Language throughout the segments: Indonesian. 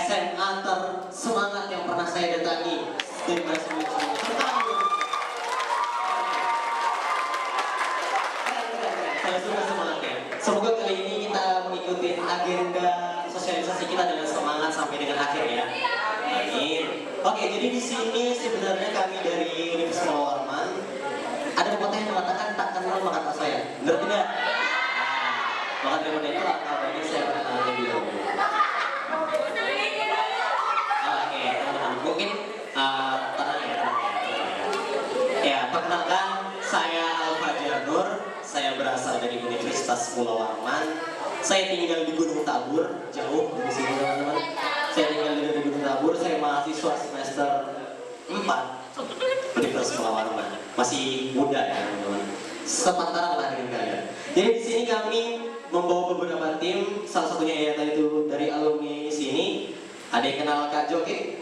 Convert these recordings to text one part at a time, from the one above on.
SMA tersemangat yang pernah saya datangi. Terima kasih. Saya suka semangatnya. Semoga kali ini kita mengikuti agenda sosialisasi kita dengan semangat sampai dengan akhir ya. Amin. Oke, jadi di sini sebenarnya kami dari Universitas Warman ada pepatah yang mengatakan tak kenal maka tak sayang. Benar tidak? Maka daripada itu langkah baiknya saya perkenalan lebih dahulu. Oke, teman-teman, mungkin tenang ya. Ya, perkenalkan saya Al-Fajar Nur. Saya berasal dari Universitas Pulau Warman. Saya tinggal di Gunung Tabur, jauh dari sini teman-teman. Saya tinggal di Gunung Tabur. Saya mahasiswa semester 4 Universitas Pulau Warman. Masih muda ya teman-teman. Sepantaran lah dengan kalian. Jadi di sini kami membawa beberapa tim. Salah satunya ya tadi itu dari alumni sini. Ada yang kenal Kak Joki?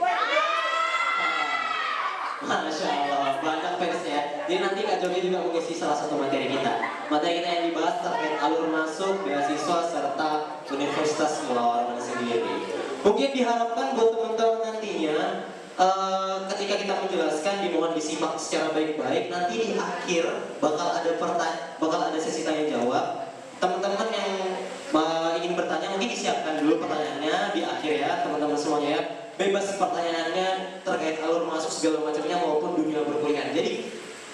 Masya Allah, banyak fansnya. Jadi nanti Kak Joki juga mengisi salah satu materi kita. Materi kita yang dibahas terkait alur masuk, beasiswa, serta Universitas Pulau Warman sendiri. Mungkin diharapkan buat teman-teman nantinya ketika kita menjelaskan dimohon disimak secara baik-baik. Nanti di akhir bakal ada sesi tanya jawab. Teman-teman yang ingin bertanya mungkin disiapkan dulu pertanyaannya di akhir ya teman-teman semuanya ya. Bebas pertanyaannya terkait alur masuk segala macamnya maupun dunia perkuliahan. Jadi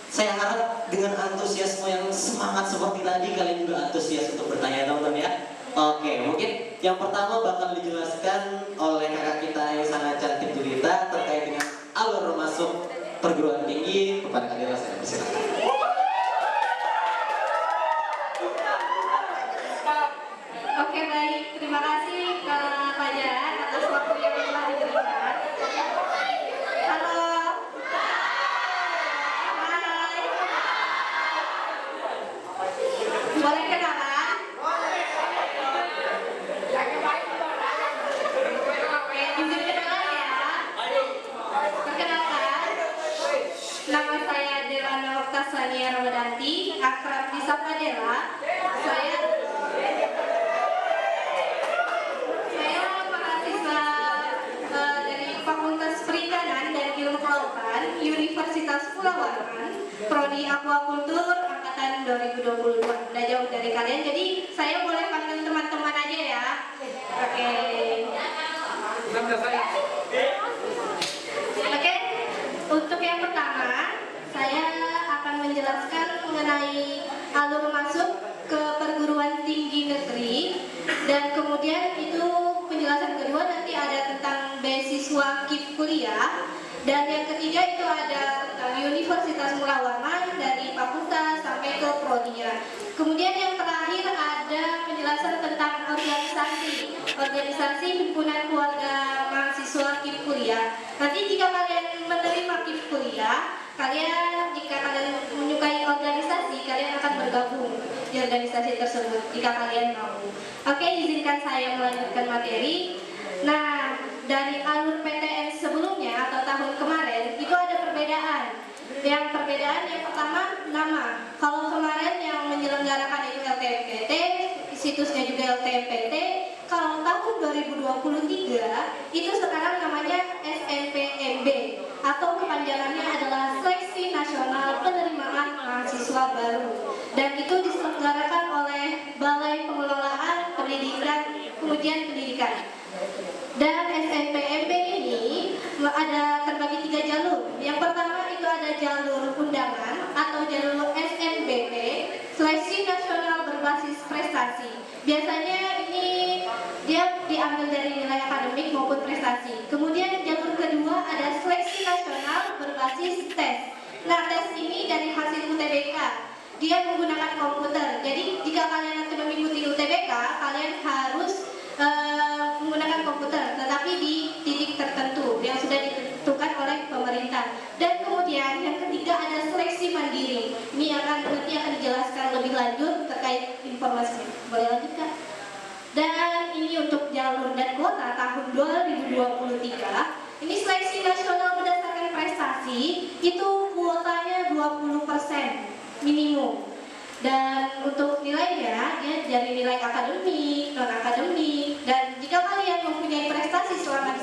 saya harap dengan antusiasme yang semangat seperti tadi kalian juga antusias untuk bertanya teman-teman ya. Oke, mungkin yang pertama bakal dijelaskan oleh kakak kita yang sangat cantik jelita terkait dengan alur masuk perguruan tinggi. Kepada Kak Dela saya persilakan. Oke, baik, terima kasih Kak Fajar atas waktu yang telah diberikan. Halo. Hai. Boleh kenalan? Oke, izin kenalan ya. Perkenalkan, nama saya Delana Oktasania Ramadanti, akrab disapa Dela. Saya mahasiswa dari Fakultas Perikanan dan Ilmu Kelautan Universitas Pulau Warman, Prodi Aquakultur angkatan 2022. Udah jauh dari kalian, jadi saya boleh panggil teman-teman aja ya. Oke. Oke, untuk yang pertama saya akan menjelaskan mengenai alur masuk ke perguruan tinggi negeri, dan kemudian itu penjelasan kedua nanti ada tentang beasiswa KIP kuliah, dan yang ketiga itu ada tentang Universitas Pulau Warman dari fakultas sampai ke prodinya. Kemudian yang terakhir ada penjelasan tentang organisasi himpunan keluarga mahasiswa KIP kuliah. Nanti jika kalian menerima KIP kuliah, jika kalian menyukai organisasi, kalian akan bergabung di organisasi tersebut jika kalian mau. Oke, izinkan saya melanjutkan materi. Nah, dari alur PTN sebelumnya atau tahun kemarin itu ada perbedaan. Yang perbedaan yang pertama nama. Kalau kemarin yang menyelenggarakan itu LTMPT, situsnya juga LTMPT. Kalau tahun 2023 itu sekarang namanya SNPMB atau kepanjangannya adalah Seleksi Nasional Penerimaan Mahasiswa Baru, dan itu diselenggarakan oleh Balai Pengelolaan Pendidikan Pengujian Pendidikan. Dan SNPMB ini ada terbagi 3 jalur. Yang pertama itu ada jalur undangan atau jalur SNBP, Seleksi Nasional Berbasis Prestasi. Biasanya ini dia diambil dari nilai akademik maupun prestasi. Kemudian jalur kedua ada Seleksi Nasional Berbasis Tes. Nah, tes ini dari hasil UTBK. Dia menggunakan komputer. Jadi jika kalian nanti mengikuti UTBK, kalian harus menggunakan komputer, tetapi di titik tertentu yang sudah ditentukan oleh pemerintah. Dan kemudian yang ketiga ada seleksi mandiri. Ini nanti akan dijelaskan lebih lanjut terkait informasinya. Boleh lanjut Kak? Dan ini untuk jalur dan kuota tahun 2023. Ini seleksi nasional berdasarkan prestasi, itu kuotanya 20% minimum. Dan untuk nilainya, dia dari nilai akademik, non akademik, dan jika kalian mempunyai prestasi selama di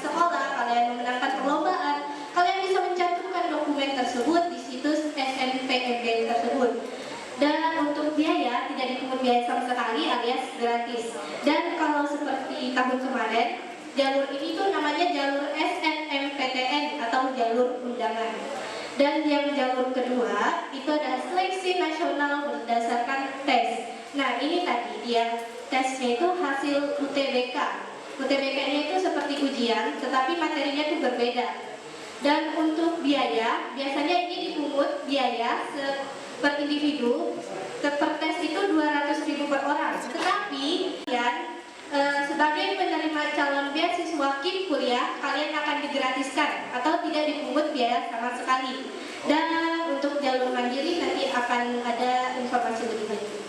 tersebut di situs SNPMB tersebut. Dan untuk biaya tidak dipungut biaya sama sekali alias gratis. Dan kalau seperti tahun kemarin, jalur ini tuh namanya jalur SNMPTN atau jalur undangan. Dan yang jalur kedua itu adalah seleksi nasional berdasarkan tes. Nah ini tadi dia tesnya itu hasil UTBK. UTBK-nya itu seperti ujian, tetapi materinya itu berbeda. Dan untuk biaya, biasanya ini dipungut biaya per individu, per tes itu 200.000 per orang. Tetapi sebagai penerima calon beasiswa KIM kuliah, kalian akan digratiskan atau tidak dipungut biaya sama sekali. Dan untuk jalur mandiri nanti akan ada informasi lebih lanjut.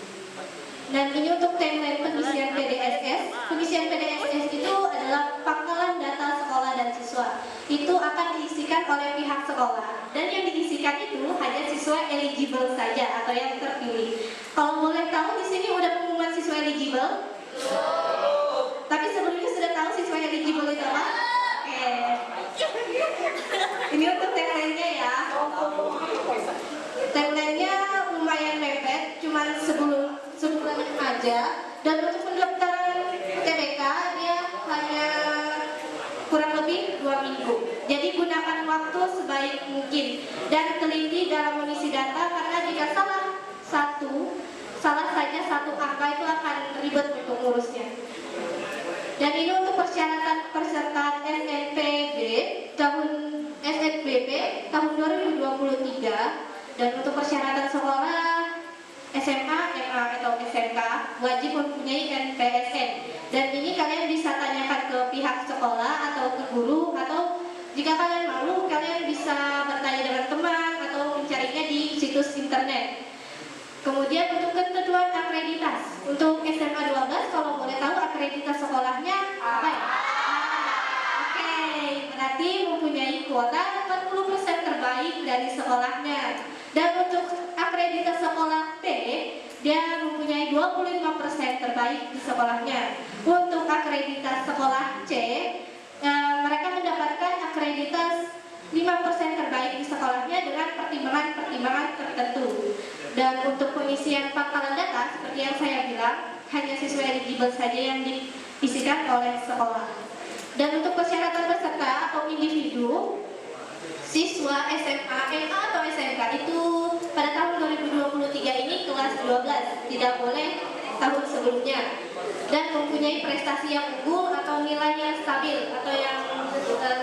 Dan ini untuk timeline pengisian PDSS. Pengisian PDSS itu adalah pangkalan data sekolah dan siswa. Itu akan diisikan oleh pihak sekolah. Dan yang diisikan itu hanya siswa eligible saja atau yang terpilih. Kalau boleh tahu di sini udah pengumuman siswa eligible? Tapi sebelumnya sudah tahu siswa eligible itu apa? Oke. Ini untuk timeline-nya ya. Timeline-nya lumayan mepet, cuman sebulan aja. Dan untuk pendaftaran TBK dia hanya kurang lebih 2 minggu. Jadi gunakan waktu sebaik mungkin dan teliti dalam mengisi data, karena jika salah saja satu angka itu akan ribet untuk ngurusnya. Dan ini untuk persyaratan peserta SNBP tahun 2023. Dan untuk persyaratan sekolah SMA, MA atau SMK wajib mempunyai NPSN. Dan ini kalian bisa tanyakan ke pihak sekolah atau ke guru, atau jika kalian malu kalian bisa bertanya dengan teman atau mencarinya di situs internet. Kemudian untuk ketentuan akreditas, untuk SMA 12 kalau boleh tahu akreditas sekolahnya apa ya? Oke, berarti mempunyai kuota 40% terbaik dari sekolahnya. Dan untuk akreditas sekolah B, dia mempunyai 25% terbaik di sekolahnya. Untuk akreditas sekolah C, mereka mendapatkan akreditas 5% terbaik di sekolahnya dengan pertimbangan-pertimbangan tertentu. Dan untuk pengisian pangkalan data, seperti yang saya bilang, hanya siswa eligible saja yang diisikan oleh sekolah. Dan untuk persyaratan peserta atau individu, siswa SMA, MA atau SMK itu pada tahun 2023 ini kelas 12, tidak boleh tahun sebelumnya. Dan mempunyai prestasi yang unggul atau nilainya stabil atau yang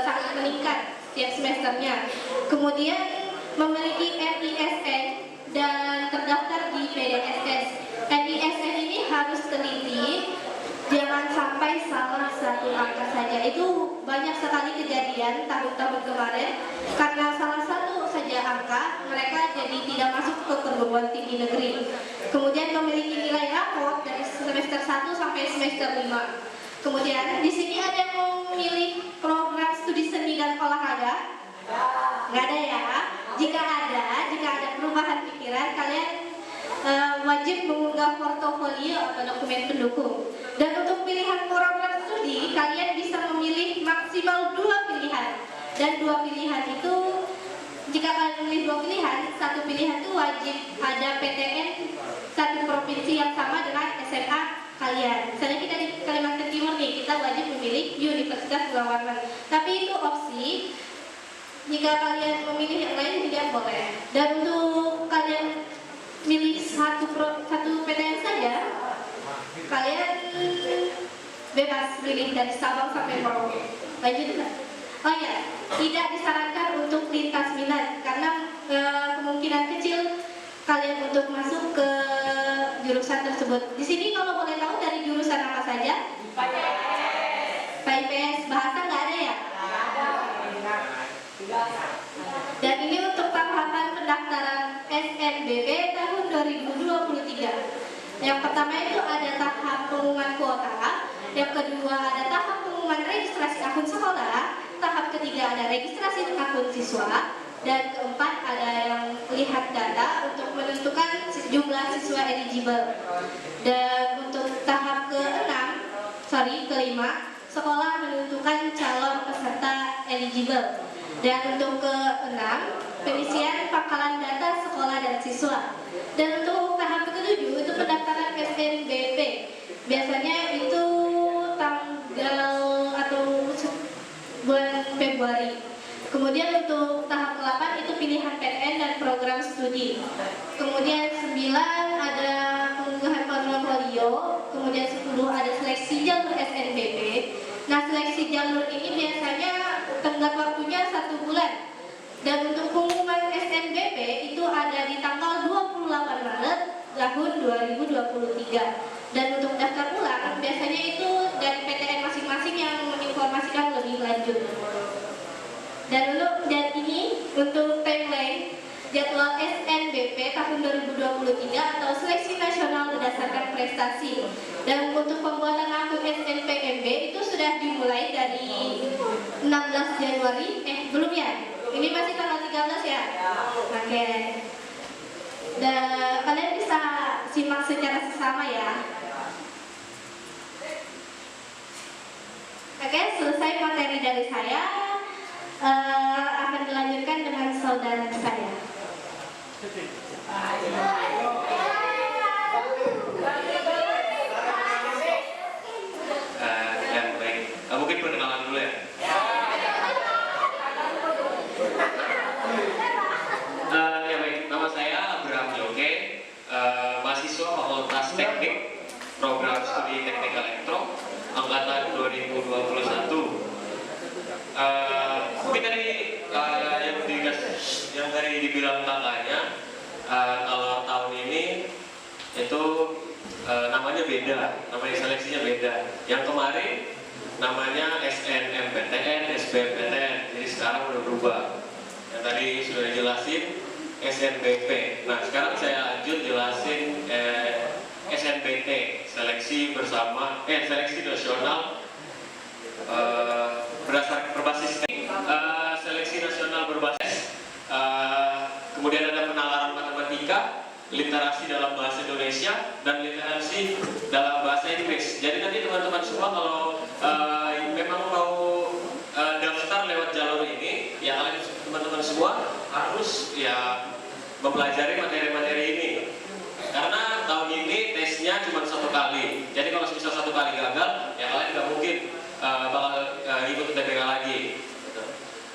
sangat meningkat setiap semesternya. Kemudian memiliki NISN dan terdaftar di PDSS. NISN ini harus teliti, jangan sampai salah satu angka saja. Itu banyak sekali kejadian tahun-tahun kemarin, karena salah satu saja angka mereka jadi tidak masuk ke perguruan tinggi negeri. Kemudian memiliki nilai raport dari semester 1 sampai semester 5. Kemudian di sini ada yang mau memilih program studi seni dan olahraga? Nggak ada ya. Jika ada perubahan pikiran, kalian wajib mengunggah portofolio atau dokumen pendukung. Dan untuk pilihan program studi, kalian bisa memilih maksimal 2 pilihan. Dan 2 pilihan itu, jika kalian memilih 2 pilihan, satu pilihan itu wajib ada PTN satu provinsi yang sama dengan SMA kalian. Misalnya kita di Kalimantan Timur nih, kita wajib memilih Universitas Gunawarman. Tapi itu opsi. Jika kalian memilih yang lain tidak boleh. Dan untuk kalian milih satu PTN saja, kalian bebas pilih dari Sabang sampai Merauke. Lanjut kan? Oh ya, tidak disarankan untuk lintas minat karena kemungkinan kecil kalian untuk masuk ke jurusan tersebut. Di sini kalau boleh tahu dari jurusan apa saja? IPS. Bahasa nggak ada ya? Dan ini untuk tahapan pendaftaran SNBP tahun 2023. Yang pertama itu ada tahap pengumuman kuota, yang kedua ada tahap pengumuman registrasi akun sekolah, tahap ketiga ada registrasi akun siswa, dan keempat ada yang lihat data untuk menentukan jumlah siswa eligible. Dan untuk tahap kelima, sekolah menentukan calon peserta eligible. Dan untuk keenam, pengisian pangkalan data sekolah dan siswa. Dan untuk tahap ke-7 itu pendaftaran SNBP. Biasanya itu tanggal atau bulan Februari. Kemudian untuk tahap ke-8 itu pilihan PTN dan program studi. Kemudian 9 ada pengunggahan portfolio. Kemudian 10 ada seleksi jalur SNBP. Nah, seleksi jalur ini biasanya tenggat waktunya 1 bulan. Dan untuk pengumuman SNBP itu ada di tanggal 28 Maret tahun 2023. Dan untuk daftar ulang biasanya itu dari PTN masing-masing yang menginformasikan lebih lanjut. Dan untuk timeline jadwal SNBP tahun 2023 atau seleksi nasional berdasarkan prestasi. Dan untuk pembuatan akun SNPMB itu sudah dimulai dari 16 Januari. Belum ya? Ini masih tanggal 13 ya? Oke. Dan kalian bisa simak secara sesama ya. Oke, selesai materi dari saya. Akan dilanjutkan dengan saudara saya. Ya baik, mungkin perkenalan dulu ya. Ya baik, nama saya Abraham Yoge, mahasiswa Fakultas Teknik, program studi Teknik Elektro, angkatan 2021. Mungkin tadi yang tadi dibilang kakaknya, kalau tahun ini itu namanya beda, namanya seleksinya beda. Yang kemarin namanya SNMPTN, SBMPTN, jadi sekarang udah berubah. Yang tadi sudah dijelasin SNBP. Nah sekarang saya lanjut jelasin SNBT, seleksi nasional berbasis seleksi nasional berbasis kemudian ada penalaran matematika, literasi dalam bahasa Indonesia, dan literasi dalam bahasa Inggris. Jadi nanti teman-teman semua kalau memang mau daftar lewat jalur ini, ya kalian teman-teman semua harus ya mempelajari materi-materi ini. Karena tahun ini tesnya cuma 1 kali. Jadi kalau misal 1 kali gagal, ya kalian nggak mungkin bakal ikut UTBK lagi.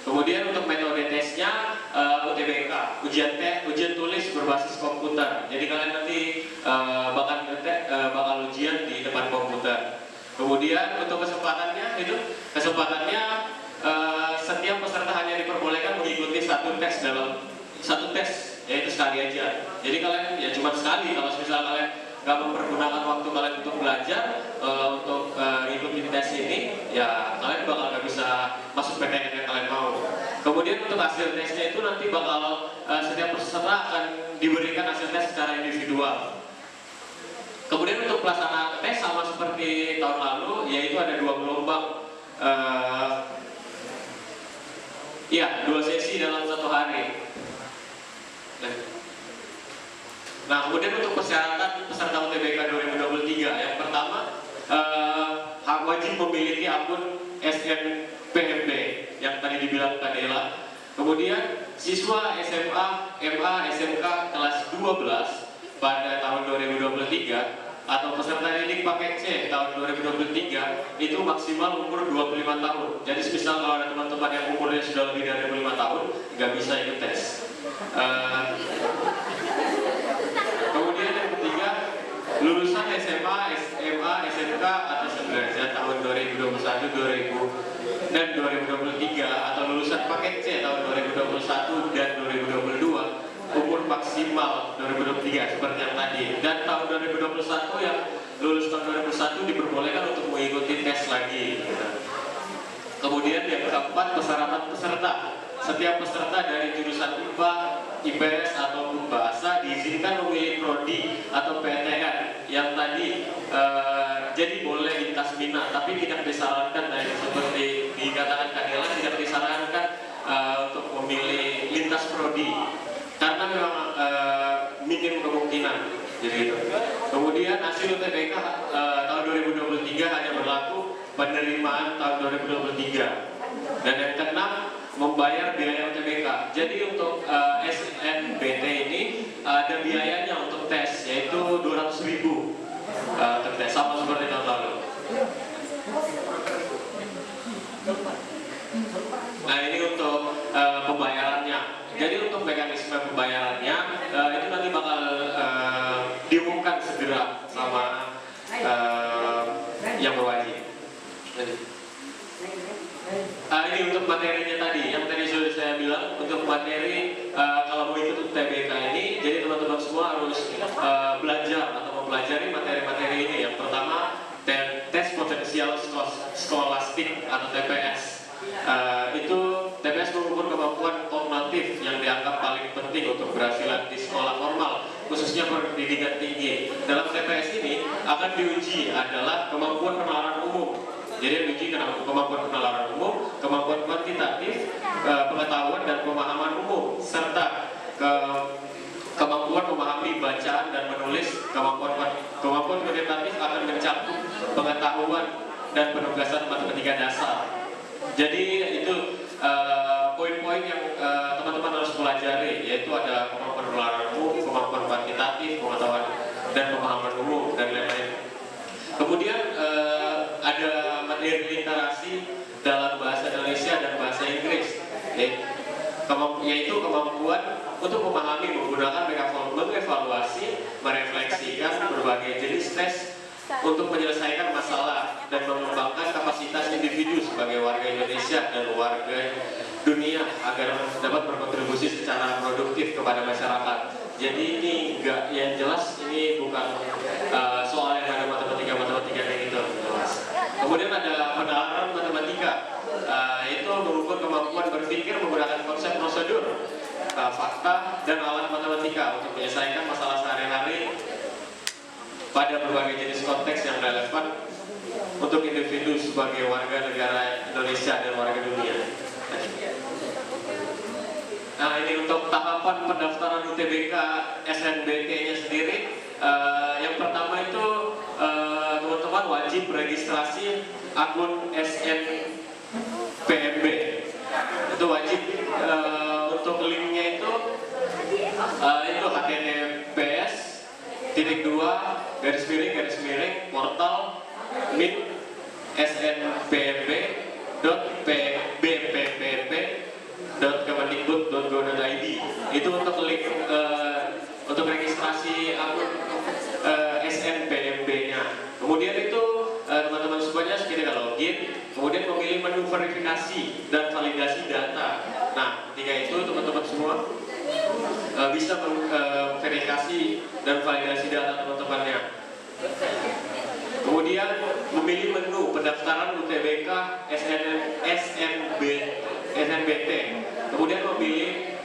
Kemudian untuk metode tesnya UTBK, ujian tulis berbasis komputer. Jadi kalian nanti bakal ujian di depan komputer. Kemudian untuk kesempatannya setiap peserta hanya diperbolehkan mengikuti satu tes yaitu sekali aja. Jadi kalian ya cuma sekali. Kalau misalnya kalian nggak mempergunakan waktu kalian untuk belajar untuk ikutin tes ini, ya kalian bakal nggak bisa masuk PTN yang kalian mau. Kemudian untuk hasil tesnya itu nanti bakal setiap peserta akan diberikan hasil tes secara individual. Kemudian untuk pelaksanaan tes sama seperti tahun lalu, yaitu ada 2 gelombang, 2 sesi dalam 1 hari. Nah, kemudian untuk persyaratan peserta UTBK 2023, yang pertama wajib memiliki akun SNPMB yang tadi dibilang Kak Dela. Kemudian siswa SMA, MA, SMK kelas 12 pada tahun 2023 atau peserta didik paket C tahun 2023 itu maksimal umur 25 tahun. Jadi misal kalau ada teman-teman yang umurnya sudah lebih dari 25 tahun nggak bisa ikut tes. Kemudian yang ketiga, lulusan SMA, SMA, SMK atau sederajat tahun 2021, dan 2023 atau lulusan paket C tahun 2021 dan 2022 umur maksimal 2023 seperti yang tadi. Dan tahun 2021 yang lulus tahun 2021 diperbolehkan untuk mengikuti tes lagi. Kemudian yang keempat, persyaratan peserta. Setiap peserta dari jurusan IPA, IPS ataupun bahasa diizinkan memilih prodi atau PTN yang tadi jadi boleh lintas minat, tapi tidak disarankan seperti dikatakan Kadela, tidak disarankan untuk memilih lintas prodi karena memang minim kemungkinan. Jadi itu. Kemudian hasil UTBK tahun 2023 hanya berlaku penerimaan tahun 2023. Dan yang keenam, membayar biaya UTBK. Jadi untuk sama seperti tahun lalu. Nah ini untuk pembayarannya. Jadi untuk mekanisme pembayarannya itu nanti bakal diumumkan segera sama yang berwajib. Ini untuk materinya tadi, yang tadi sudah saya bilang untuk materi kalau mau ikut UTBK ini, jadi teman-teman semua harus belajar atau mempelajari materi-materi ini. Yang pertama tes potensial skolastik atau TPS. Itu TPS mengukur kemampuan kognitif yang dianggap paling penting untuk keberhasilan di sekolah formal, khususnya pendidikan tinggi. Dalam TPS ini akan diuji adalah kemampuan penalaran umum. Jadi diuji kemampuan penalaran umum, kemampuan kuantitatif, pengetahuan dan pemahaman umum, serta kemampuan memahami bacaan dan menulis. Kemampuan kuantitatif akan mencakup pengetahuan dan penugasan matematika dasar. Jadi itu poin-poin yang teman-teman harus pelajari, yaitu ada kemampuan penalaran umum, kemampuan kuantitatif, pengetahuan dan pemahaman umum, dan lain-lain. Kemudian ada materi literasi dalam bahasa Indonesia dan bahasa Inggris, yaitu kemampuan untuk memahami, menggunakan, mengevaluasi, merefleksikan berbagai jenis tes untuk menyelesaikan masalah dan mengembangkan kapasitas individu sebagai warga Indonesia dan warga dunia agar dapat berkontribusi secara produktif kepada masyarakat. Jadi ini enggak, yang jelas ini bukan soal yang ada matematika kayak gitu, jelas. Kemudian ada penalaran matematika, itu mengukur kemampuan berpikir menggunakan konsep prosedur, fakta dan alat matematika untuk menyelesaikan masalah sehari-hari pada berbagai jenis konteks yang relevan untuk individu sebagai warga negara Indonesia dan warga dunia. Nah ini untuk tahapan pendaftaran UTBK SNBT-nya sendiri. Yang pertama itu teman-teman wajib registrasi akun SNPMB. Itu wajib. Untuk linknya itu https://2 portal snpmb.bppp.kemendikbud.go.id. Itu untuk link untuk registrasi akun SNPMB-nya. Kemudian itu teman-teman semuanya ketika login, kemudian memilih menu verifikasi dan validasi data. Nah, ketika itu teman-teman semua bisa verifikasi dan validasi data teman-temannya. Kemudian memilih menu pendaftaran UTBK SNBT. Kemudian memilih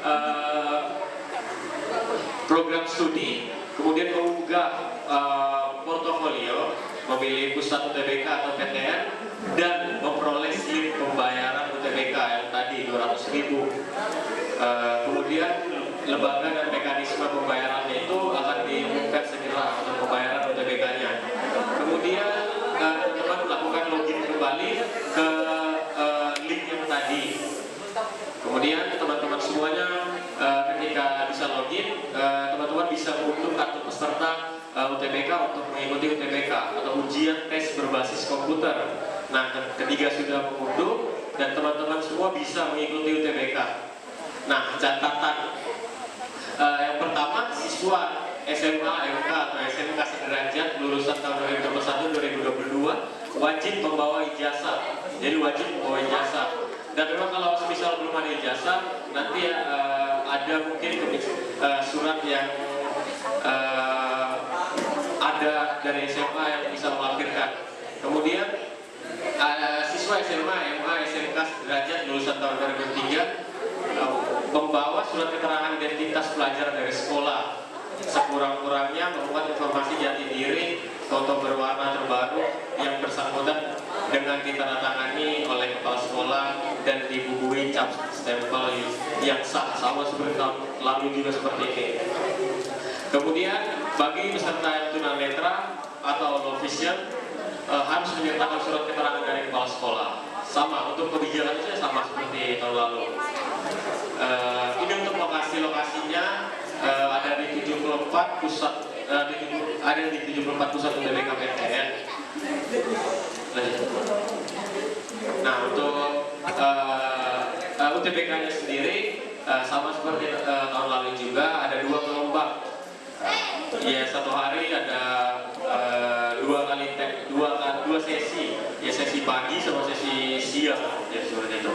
program studi. Kemudian mengunggah portofolio, memilih pusat UTBK atau PTN, dan memperoleh slip pembayaran UTBK yang tadi 200.000. Kemudian lembaga dan mekanisme pembayarannya itu akan diumumkan segera untuk pembayaran UTBK-nya. Kemudian teman-teman melakukan login kembali ke link yang tadi. Kemudian teman-teman semuanya ketika bisa login, teman-teman bisa mengunduh kartu peserta UTBK untuk mengikuti UTBK atau ujian tes berbasis komputer. Nah, ketika sudah mengunduh dan teman-teman semua bisa mengikuti UTBK. Nah, catatan yang pertama, siswa SMA, MK atau SMK sederajat lulusan tahun 2021-2022 wajib membawa ijazah. Jadi wajib membawa ijazah. Dan memang kalau misal belum ada ijazah, nanti ada mungkin surat yang ada dari SMA yang bisa melampirkan. Kemudian siswa SMA, MA, SMK sederajat lulusan tahun 2003 membawa surat keterangan identitas pelajar dari sekolah. Sekurang-kurangnya memuat informasi jati diri, foto berwarna terbaru yang bersangkutan dengan ditandatangani oleh kepala sekolah dan dibubuhi cap stempel yang sah, sama seperti tahun lalu juga seperti ini. Kemudian bagi peserta yang tunanetra atau low vision harus menyertakan surat keterangan dari kepala sekolah. Sama untuk kebijakannya sama seperti tahun lalu. Ini untuk lokasinya ada di 7 74 pusat ada di 74 pusat UTBK PTN. Nah, untuk UTBK-nya sendiri sama seperti tahun lalu juga ada 2 gelombang. Ya, satu hari ada dua sesi, ya sesi pagi sama sesi siang, ya seperti itu.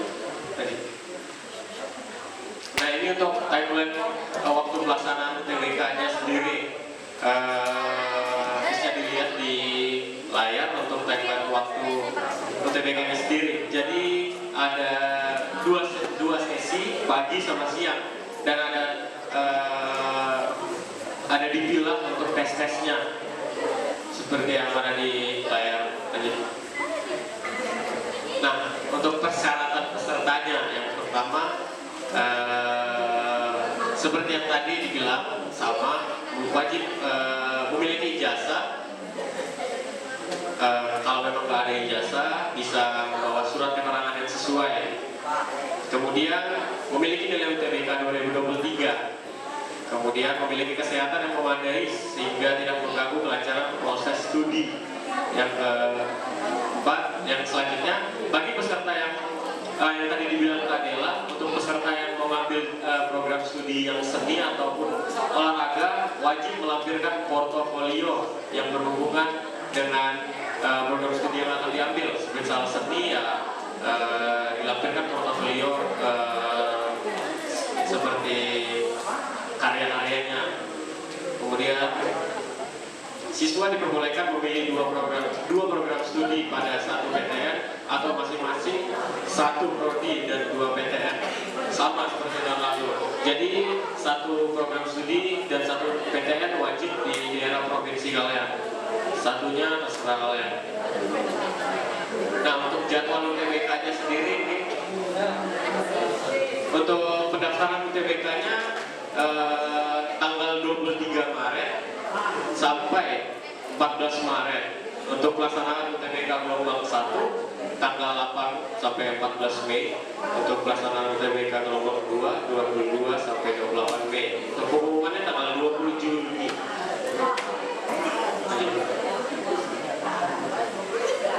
Nah, ini untuk timeline waktu pelaksanaan UTBK-nya sendiri. Bisa dilihat di layar untuk timeline waktu UTBK-nya sendiri. Jadi ada dua sesi pagi sama siang, dan ada dipilah untuk tes-tesnya seperti yang ada di layar tadi. Nah, untuk persyaratan pesertanya yang pertama seperti yang tadi dibilang, sama wajib memiliki ijazah. Kalau memang nggak ada ijazah, bisa membawa surat keterangan yang sesuai. Kemudian memiliki nilai UTBK 2023. Kemudian memiliki kesehatan yang memadai sehingga tidak mengganggu kelancaran proses studi. Yang keempat, yang selanjutnya, bagi peserta yang tadi dibilang adalah untuk peserta yang mengambil program studi yang seni ataupun olahraga, wajib melampirkan portofolio yang berhubungan dengan program studi yang akan diambil. Misal seni, ya dilampirkan portofolio seperti karya-karyanya. Kemudian siswa diperbolehkan memilih dua program studi pada satu PTN atau masing-masing satu prodi dan 2 PTN, sama seperti tahun lalu. Jadi satu program studi dan satu PTN wajib di daerah provinsi kalian, satunya terserah kalian. Nah, untuk jadwal UTBK-nya sendiri ini, untuk pendaftaran UTBK-nya tanggal 23 Maret sampai 14 Maret. Untuk pelaksanaan UTBK gelombang 1 tanggal 8 sampai 14 Mei. Untuk pelaksanaan UTBK gelombang 2 22 sampai 28 Mei. Untuk pengumumannya tanggal 20 Juni.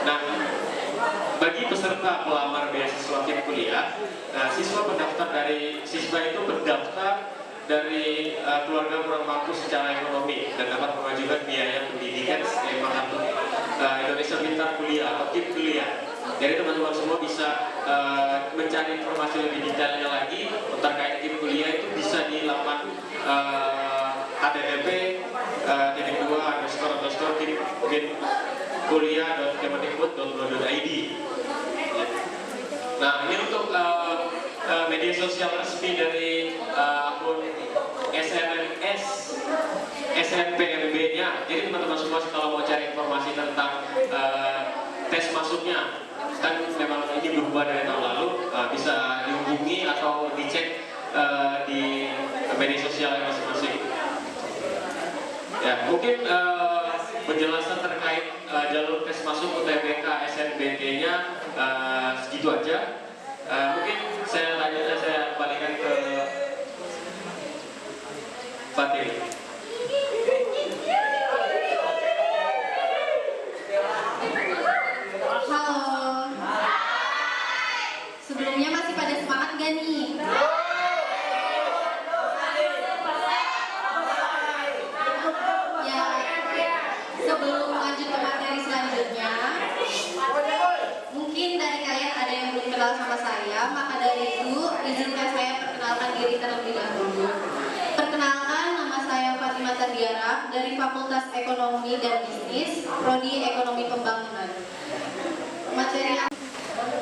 Nah, bagi peserta pelamar beasiswa KIP kuliah, siswa itu berdaftar dari keluarga kurang mampu secara ekonomi dan dapat mengajukan biaya pendidikan skema kartu Indonesia Pintar Kuliah atau KIP kuliah. Jadi teman-teman semua bisa mencari informasi lebih detailnya lagi terkait KIP kuliah itu bisa di laman http://kip-kuliah.kemendikbud.go.id. Nah, ini untuk media sosial resmi dari akun SNPMB-nya. Jadi teman-teman semua kalau mau cari informasi tentang tes masuknya, kan memang ini berubah dari tahun lalu, bisa dihubungi atau dicek di media sosial masing-masing. Ya, mungkin penjelasan terkait jalur tes masuk UTBK SNBT-nya segitu aja. Mungkin saya balikan ke Fatin. Halo. Sebelumnya masih pada semangat gak nih? Ya, sebelum lanjut ke materi selanjutnya, mungkin dari kalian ada yang belum kenal sama saya, maka dari itu izinkan saya perkenalkan diri terlebih dahulu. Perkenalkan, nama saya Fatima Tardiara dari Fakultas Ekonomi dan Bisnis, Prodi Ekonomi Pembangunan. Materi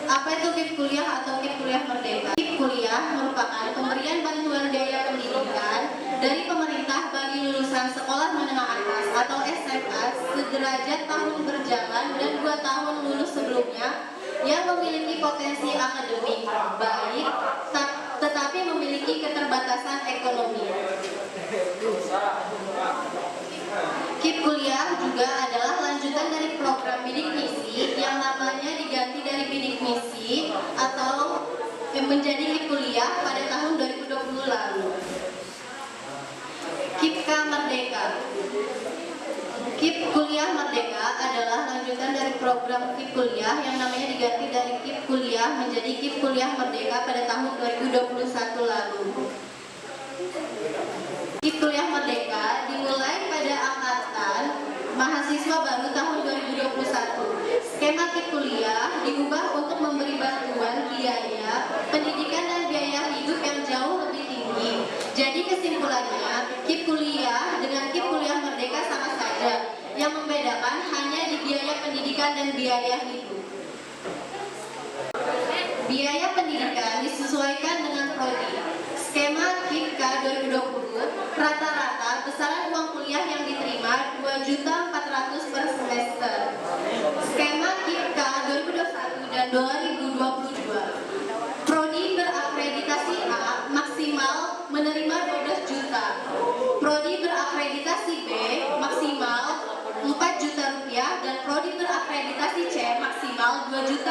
apa itu KIP kuliah atau KIP kuliah merdeka? KIP kuliah merupakan pemberian bantuan biaya pendidikan dari pemerintah bagi lulusan sekolah menengah atas atau SMA sederajat tahun berjalan dan 2 tahun lulus sebelumnya yang memiliki potensi akademik baik tetapi memiliki keterbatasan ekonomi. KIP kuliah juga adalah lanjutan dari program bidik misi yang namanya diganti dari bidik misi atau menjadi KIP kuliah pada tahun 2020 lalu. KIPKA Merdeka. KIP Kuliah Merdeka adalah lanjutan dari program KIP Kuliah yang namanya diganti dari KIP Kuliah menjadi KIP Kuliah Merdeka pada tahun 2021 lalu. KIP Kuliah Merdeka dimulai pada angkatan mahasiswa baru tahun 2021. Skema KIP Kuliah diubah untuk memberi bantuan biaya pendidikan dan biaya hidup yang jauh lebih tinggi. Jadi kesimpulannya, KIP Kuliah dengan KIP Kuliah Merdeka sama saja. Yang membedakan hanya di biaya pendidikan dan biaya hidup. Biaya pendidikan disesuaikan dengan prodi. Skema KIPKA 2020, rata-rata besaran uang kuliah yang diterima 2.400.000 per semester. Skema KIPKA 2021 dan 2022. Prodi berakreditasi A maksimal menerima 12 juta. Prodi berakreditasi B maksimal 4 juta rupiah dan prodi berakreditasi C maksimal 2.400.000.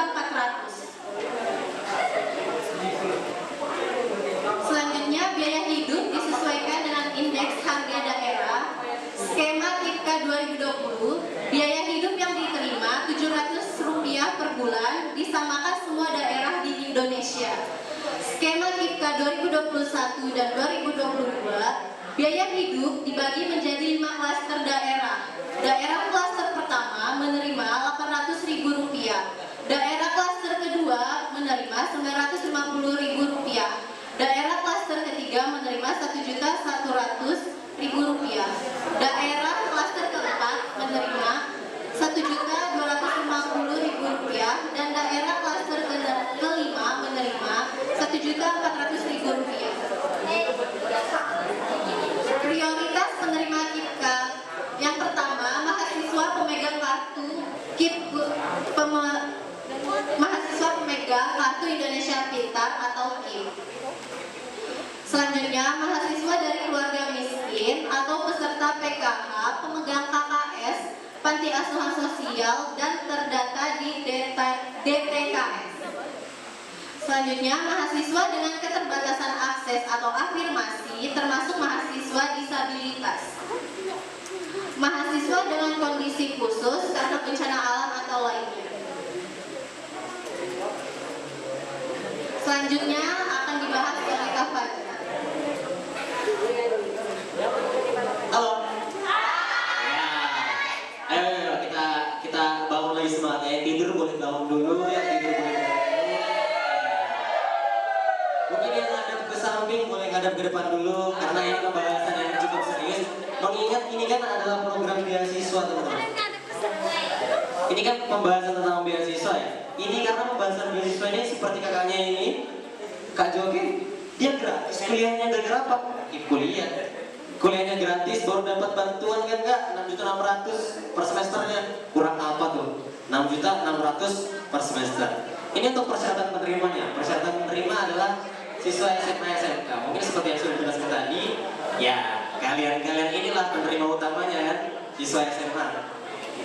Selanjutnya, biaya hidup disesuaikan dengan indeks harga daerah. Skema KIPKA 2020, biaya hidup yang diterima Rp700 per bulan disamakan semua daerah di Indonesia. Skema KIPKA 2021 dan 2022, biaya hidup dibagi menjadi 5 klaster daerah. Daerah klaster pertama menerima Rp800.000. Daerah klaster kedua menerima Rp950.000. Daerah klaster ketiga menerima Rp1.100.000. Daerah klaster keempat menerima Rp1.250.000 dan daerah klaster kelima menerima Rp1.400.000. Prioritas penerima KIPKA. Yang pertama, mahasiswa pemegang kartu mahasiswa pemegang kartu Indonesia Pintar atau KIP. Selanjutnya, mahasiswa dari keluarga miskin atau peserta PKH, pemegang KKS, panti asuhan sosial, dan terdata di DTKS. Selanjutnya, mahasiswa dengan keterbatasan akses atau afirmasi, termasuk mahasiswa disabilitas. Mahasiswa dengan kondisi khusus karena bencana alam atau lainnya. Selanjutnya akan dibahas oleh Kak Fajar. Halo. Ya. Ayo kita bangun lagi semangatnya. Yang tidur boleh bangun dulu, yang tidur boleh bangun dulu. Mungkin yang ngadap ke samping boleh ngadap ke depan dulu karena ini pembahasan yang cukup serius. Mengingat ini kan adalah program beasiswa, teman-teman. Ini kan pembahasan tentang beasiswa ya. Ini karena pembahasan beasiswa ini seperti kakaknya ini, Kak Jogi, dia gratis kuliahnya gara-gara apa? Kuliah. Kuliahnya gratis baru dapat bantuan kan Kak? 6.600.000 per semesternya. Kurang apa tuh? 6.600.000 per semester. Ini untuk persyaratan penerimanya. Persyaratan penerima adalah siswa SMA SMK. Mungkin seperti yang sudah dijelaskan tadi, ya kalian inilah penerima utamanya kan, siswa SMA.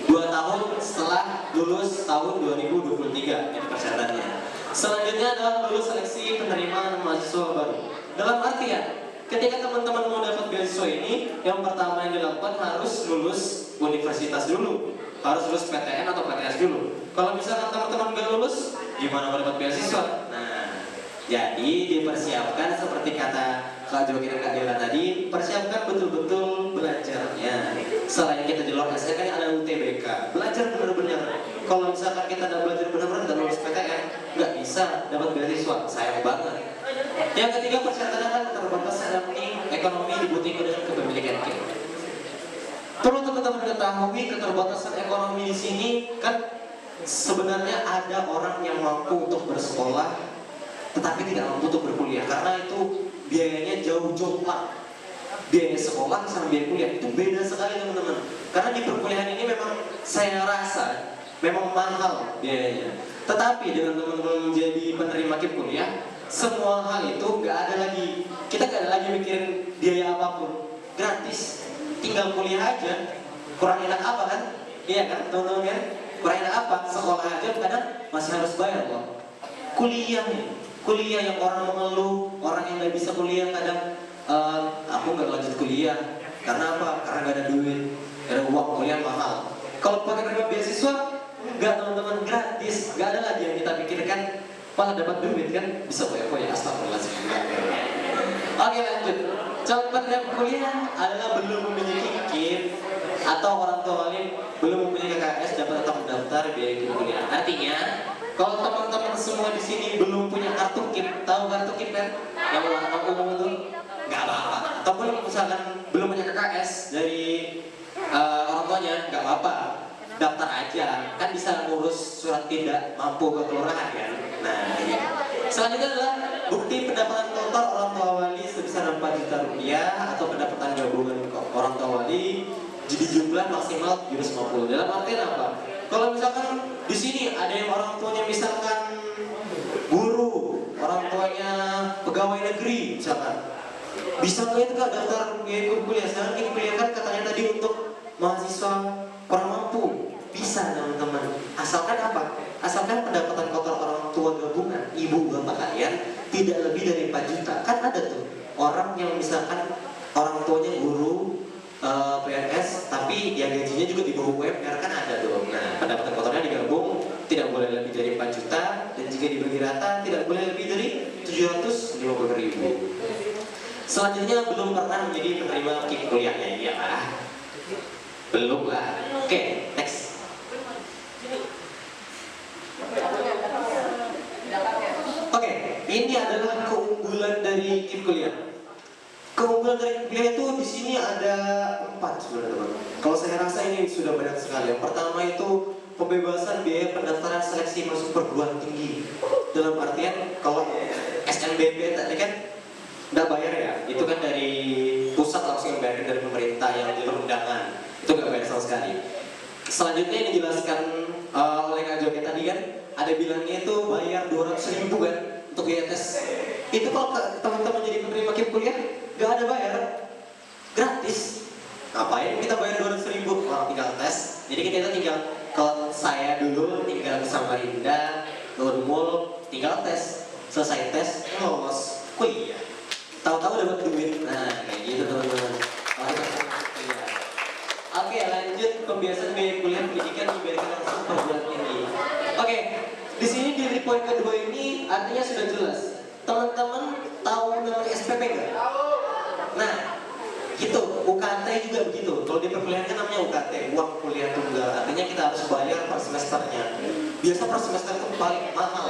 2 tahun setelah lulus tahun 2023 itu persyaratannya. Selanjutnya adalah lulus seleksi penerimaan mahasiswa baru. Dalam artian, ketika teman-teman mau dapat beasiswa ini, yang pertama yang dilakukan harus lulus universitas dulu, harus lulus PTN atau PTS dulu. Kalau misalkan teman-teman gak lulus, gimana mau dapat beasiswa? Nah, jadi dipersiapkan seperti kata Kak Jogi dan Kak Dela tadi, persiapkan betul-betul belajarnya. Selain kita di luar SK kan ada UTBK, belajar benar-benar. Kalau misalkan kita tidak belajar benar-benar dan lulus PTN, nggak bisa dapat beasiswa, sayang banget. Yang ketiga, persyaratan adalah keterbatasan ekonomi dibuktikan dengan kepemilikan KIP. Perlu teman-teman ketahui keterbatasan ekonomi di sini kan sebenarnya ada orang yang mampu untuk bersekolah, tetapi tidak mampu untuk berkuliah karena itu biayanya jauh jomplang. Biaya sekolah sama biaya kuliah itu beda sekali teman-teman. Karena di perkuliahan ini memang saya rasa memang mahal biayanya. Tetapi dengan teman-teman menjadi penerima KIP kuliah, semua hal itu nggak ada lagi. Kita nggak ada lagi mikirin biaya apapun, gratis. Tinggal kuliah aja. Kurang enak apa kan? Iya kan teman-teman ya? Kurang enak apa? Sekolah aja kadang masih harus bayar loh. Kuliah yang orang mengeluh, orang yang nggak bisa kuliah kadang aku nggak lanjut kuliah, Karena apa? Karena gak ada duit, gak ada uang, kuliah mahal. Kalau pakai program beasiswa, enggak teman-teman, gratis. Gak ada lagi yang kita pikirkan, malah dapat duit kan, bisa foya-foya, astagfirullahaladzim. Oke lanjut. Calon penerima kuliah adalah belum memiliki KIP atau orang tua wali belum mempunyai KKS dapat tetap mendaftar biaya kuliah. Artinya, kalau teman-teman semua di sini belum punya kartu KIP, tahu kartu KIP kan? Yang warna umum itu, nggak apa-apa. Ataupun misalkan belum punya KKS dari orang tuanya, nggak apa-apa. Daftar aja, kan bisa ngurus surat tidak mampu ke kelurahan kan. Nah, ini. Selanjutnya adalah bukti pendapatan total orang tua wali sebesar 4 juta rupiah atau pendapatan gabungan orang tua wali jadi jumlah maksimal 750. Dalam artian apa? Kalau misalkan di sini ada yang orang tuanya misalkan guru, orang tuanya pegawai negeri misalkan, bisa nggak itu kak daftar kuliah? Sekarang ini kuliah kan katanya tadi untuk mahasiswa kurang mampu. Bisa teman-teman, asalkan apa? Asalkan pendapatan kotor orang tua gabungan, ibu bapak kalian tidak lebih dari 4 juta. Kan ada tuh orang yang misalkan orang tuanya guru PNS, tapi yang gajinya juga di bawah UMR, kan ada tuh. Nah, pendapatan kotornya digabung tidak boleh lebih dari 4 juta, dan jika dibagi rata tidak boleh lebih dari 750.000. Selanjutnya belum pernah menjadi penerima KIP kuliahnya, iya lah. Belum lah. Oke, next. Oke, ini adalah keunggulan dari KIP kuliah. Keunggulan dari KIP kuliah itu di sini ada 4 sebenarnya teman. Kalau saya rasa ini sudah banyak sekali. Yang pertama itu pembebasan biaya pendaftaran seleksi masuk perguruan tinggi. Dalam artian kalau SNBP tadi kan nggak bayar ya, itu kan dari pusat langsung yang bayar dari pemerintah yang di undangan, itu nggak bayar sama sekali. Selanjutnya yang dijelaskan oleh Kak Joget tadi kan, ada bilangnya itu bayar 200.000 kan untuk biaya tes. Itu kalau teman-teman jadi penerima KIP kuliah, nggak ada bayar, gratis. Ngapain kita bayar 200.000? Orang tinggal tes. Jadi kita tinggal, kalau saya dulu tinggal ke Samarinda, ke Unmul, tinggal tes. Selesai tes, lolos kuliah. Tahu-tahu dapat duit. Nah, kayak gitu teman-teman. Oke, lanjut pembiasaan biaya kuliah pendidikan diberikan langsung perguruan tinggi. Oke, di sini di poin kedua ini artinya sudah jelas. Teman-teman tahu namanya SPP nggak? Nah, gitu. UKT juga begitu. Kalau di perkuliahan kan namanya UKT, uang kuliah tunggal. Artinya kita harus bayar per semesternya. Biasa per semester itu paling mahal.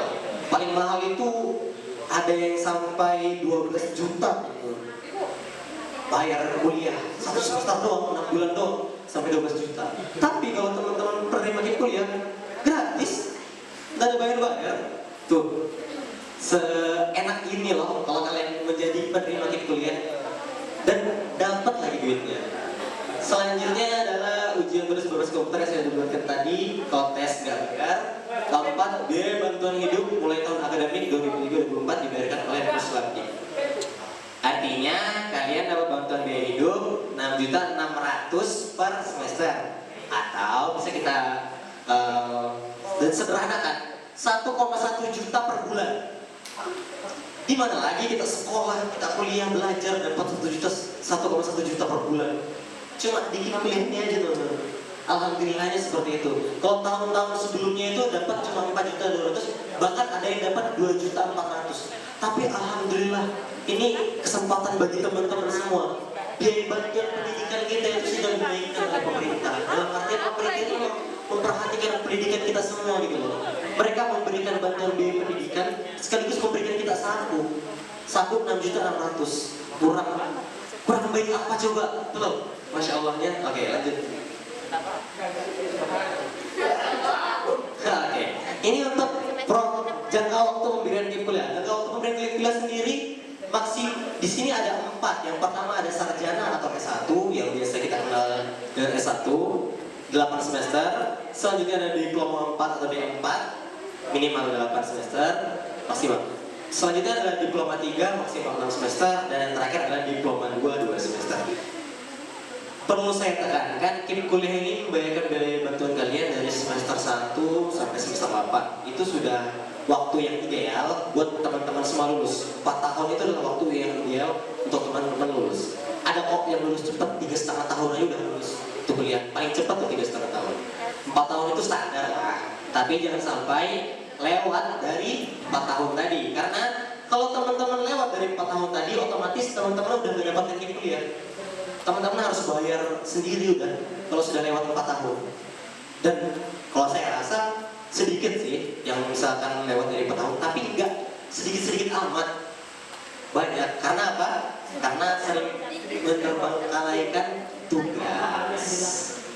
Paling mahal itu ada yang sampai 12 juta gitu. Bayar kuliah 1 semester doang, 6 bulan doang, sampai 12 juta. Tapi kalau teman-teman penerima KIP kuliah, gratis, nggak ada bayar-bayar. Tuh, seenak ini loh kalau kalian menjadi penerima KIP kuliah dan dapat lagi duitnya. Selanjutnya adalah ujian berbasis komputer yang saya sebutkan tadi, kalau tes nggak bayar. Keempat, biaya bantuan hidup mulai tahun akademik 2023-2024 dibayarkan oleh Puslavdi. Artinya kalian dapat bantuan biaya hidup 6.600.000 per semester, atau bisa kita dan sederhanakan 1,1 juta per bulan. Di mana lagi kita sekolah, kita kuliah, belajar dapat 1,1 juta per bulan. Cuma di KIP kuliah ini aja teman-teman. Alhamdulillahnya seperti itu. Kalau tahun-tahun sebelumnya itu dapat cuma 4.200.000, bahkan ada yang dapat 2.400.000. Tapi alhamdulillah ini kesempatan bagi teman-teman semua. Biaya bantuan pendidikan kita itu sudah dinaikkan oleh pemerintah. Dalam artian pemerintah ini memperhatikan pendidikan kita semua gitu loh. Mereka memberikan bantuan biaya pendidikan sekaligus memberikan kita saku 6.600.000. Kurang baik apa coba? Tuh loh, Masya Allahnya. Oke, lanjut. Oke, ini untuk jangka waktu pemberian KIP kuliah. Jangka waktu pemberian KIP kuliah sendiri di sini ada 4. Yang pertama ada sarjana atau S1 yang biasa kita kenal dengan S1, 8 semester. Selanjutnya ada diploma 4 atau D4, minimal 8 semester maksimal. Selanjutnya adalah diploma 3 maksimal 6 semester, dan yang terakhir adalah diploma 2 semester. Perlu saya tekankan, KIP kuliah ini membayarkan biaya bantuan kalian dari semester 1 sampai semester 8. Itu sudah waktu yang ideal buat teman-teman semua lulus. 4 tahun itu adalah waktu yang ideal untuk teman-teman lulus. Ada kok yang lulus cepat 3,5 Tapi jangan sampai lewat dari 4 tahun tadi. Karena kalau teman-teman lewat dari 4 tahun tadi, otomatis teman-teman udah gak dapat ranking kuliah. Teman-teman harus bayar sendiri udah kalau sudah lewat 4 tahun. Dan kalau saya rasa sedikit sih yang misalkan lewat dari 4 tahun, tapi enggak sedikit-sedikit amat. Banyak. Karena apa? Karena sering menerbangkalaikan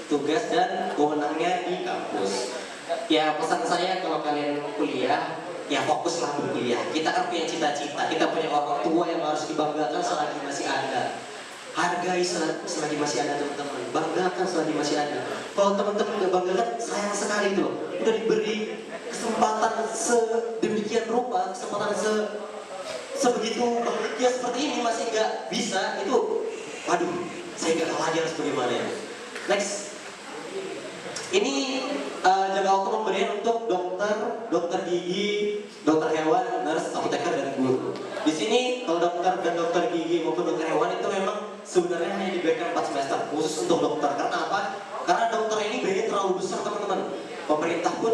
tugas dan wewenangnya di kampus. Ya pesan saya kalau kalian kuliah, ya fokuslah berkuliah. Kita kan punya cita-cita, kita punya orang tua yang harus dibanggakan selagi masih ada. Hargai selagi masih ada teman-teman, banggakan selagi masih ada. Kalau teman-teman gak banggakan, sayang sekali tuh. Udah diberi kesempatan sedemikian rupa, kesempatan sebegitu bahagia seperti ini masih gak bisa, itu waduh, saya gak tahu lagi harus bagaimana ya. Next. Ini jaga waktu pemberian untuk dokter gigi, dokter hewan, nurse, apoteker, dan guru. Di sini kalau dokter dan dokter gigi maupun dokter hewan itu memang sebenarnya hanya diberikan 4 semester khusus untuk dokter. Karena apa? Karena dokter ini biayanya terlalu besar teman-teman. Pemerintah pun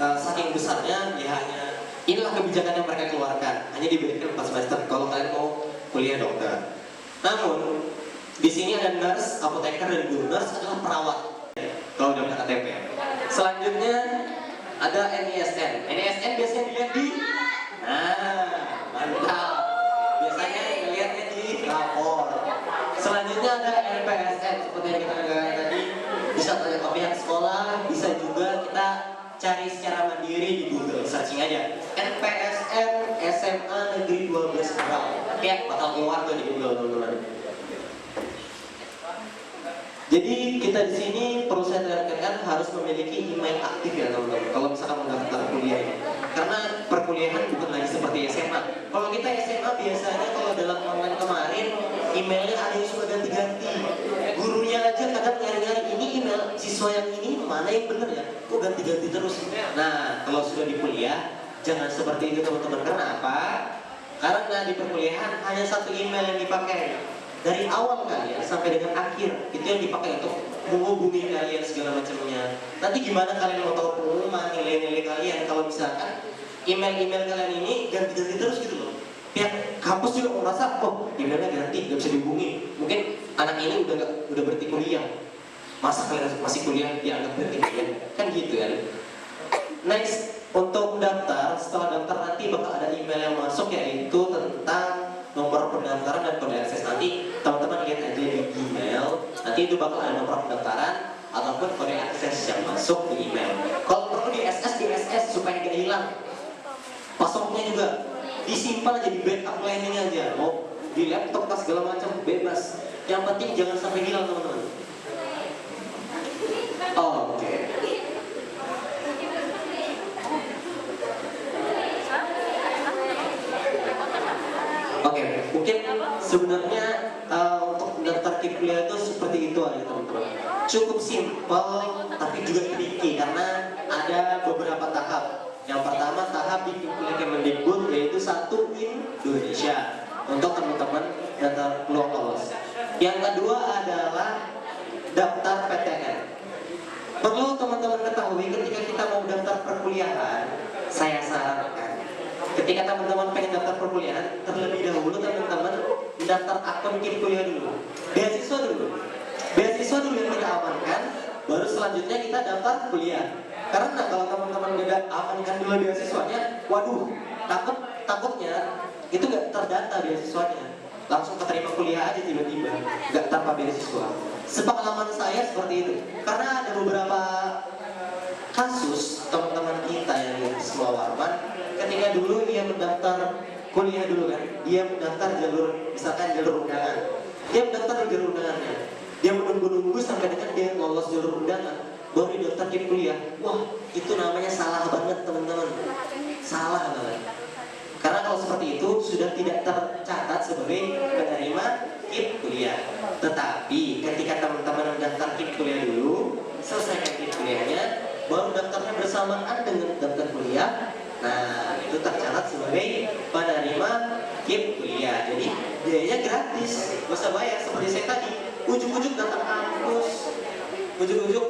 saking besarnya ya hanya inilah kebijakan yang mereka keluarkan. Hanya diberikan 4 semester kalau kalian mau kuliah dokter. Namun di sini ada nurse, apoteker, dan guru. Nurse adalah perawat. Kalau udah punya KTP. Selanjutnya ada NISN. NISN biasanya dilihat di, mantap. Biasanya dilihatnya di rapor. Selanjutnya ada NPSN seperti yang kita katakan tadi. Bisa tanya ke pihak sekolah, bisa juga kita cari secara mandiri di Google, searching aja. NPSN SMA Negeri 12 Berau. Ya, bakal keluar tuh di Google teman-teman. Jadi kita di sini perlu saya tekankan harus memiliki email aktif ya teman-teman. Kalau misalkan mendaftar kuliah ini, karena perkuliahan bukan lagi seperti SMA. Kalau kita SMA biasanya kalau dalam online kemarin emailnya ada yang suka ganti-ganti. Gurunya aja kadang nyari-nyari ini email siswa yang ini mana yang benar ya? Kok ganti-ganti terus? Nah kalau sudah di kuliah jangan seperti itu teman-teman. Karena apa? Karena di perkuliahan hanya satu email yang dipakai. Dari awal kalian sampai dengan akhir itu yang dipakai untuk menghubungi kalian segala macamnya. Nanti gimana kalian mau tahu pengumuman nilai-nilai kalian kalau misalkan email-email kalian ini ganti-ganti terus gitu loh. Pihak kampus juga merasa oh emailnya ganti nggak bisa dihubungi. Mungkin anak ini udah berhenti kuliah. Masa kalian masih kuliah dianggap berhenti kuliah? Kan gitu kan. Next, untuk daftar, setelah daftar nanti bakal ada email yang masuk yaitu tentang nomor pendaftaran dan kode akses. Nanti teman-teman lihat aja di email, nanti itu bakal ada nomor pendaftaran ataupun kode akses yang masuk di email. Kalau perlu di SS supaya tidak hilang. Passwordnya juga disimpan aja di backup planning aja. Mau di laptop atau segala macam bebas. Yang penting jangan sampai hilang teman-teman. Oke. Oke, mungkin sebenarnya untuk daftar kuliah itu seperti itu aja teman-teman. Cukup simpel tapi juga tricky karena ada beberapa tahap. Yang pertama tahap di kuliah Kemendikbud yaitu 1 Indonesia untuk teman-teman daftar peluang lolos. Yang kedua adalah daftar PTN. Perlu teman-teman ketahui ketika kita mau daftar perkuliahan, saya sarankan ketika teman-teman pengen daftar perkuliahan, terlebih dahulu teman-teman daftar akun KIP kuliah dulu. Beasiswa dulu yang kita amankan, baru selanjutnya kita daftar kuliah. Karena kalau teman-teman udah amankan dulu beasiswanya, waduh, takutnya itu nggak terdata beasiswanya, langsung keterima kuliah aja tiba-tiba, nggak tanpa beasiswa. Sepengalaman saya seperti itu, karena ada beberapa kasus teman-teman kita yang di Sekolah Warman ketika dulu dia mendaftar kuliah dulu kan, dia mendaftar jalur misalkan jalur undangan, dia mendaftar di jalur undangannya, dia menunggu-nunggu sampai dengan dia lolos jalur undangan baru dia daftar KIP kuliah. Wah itu namanya salah banget teman-teman, salah banget. Karena kalau seperti itu sudah tidak tercatat sebagai penerima KIP kuliah. Tetapi ketika teman-teman mendaftar KIP kuliah dulu, selesaikan KIP kuliahnya, baru daftarnya bersamaan dengan daftar kuliah. Nah, itu tercatat sebagai penerima KIP kuliah. Jadi biayanya gratis, gak usah bayar. Seperti saya tadi, ujuk-ujuk datang kampus, ujuk-ujuk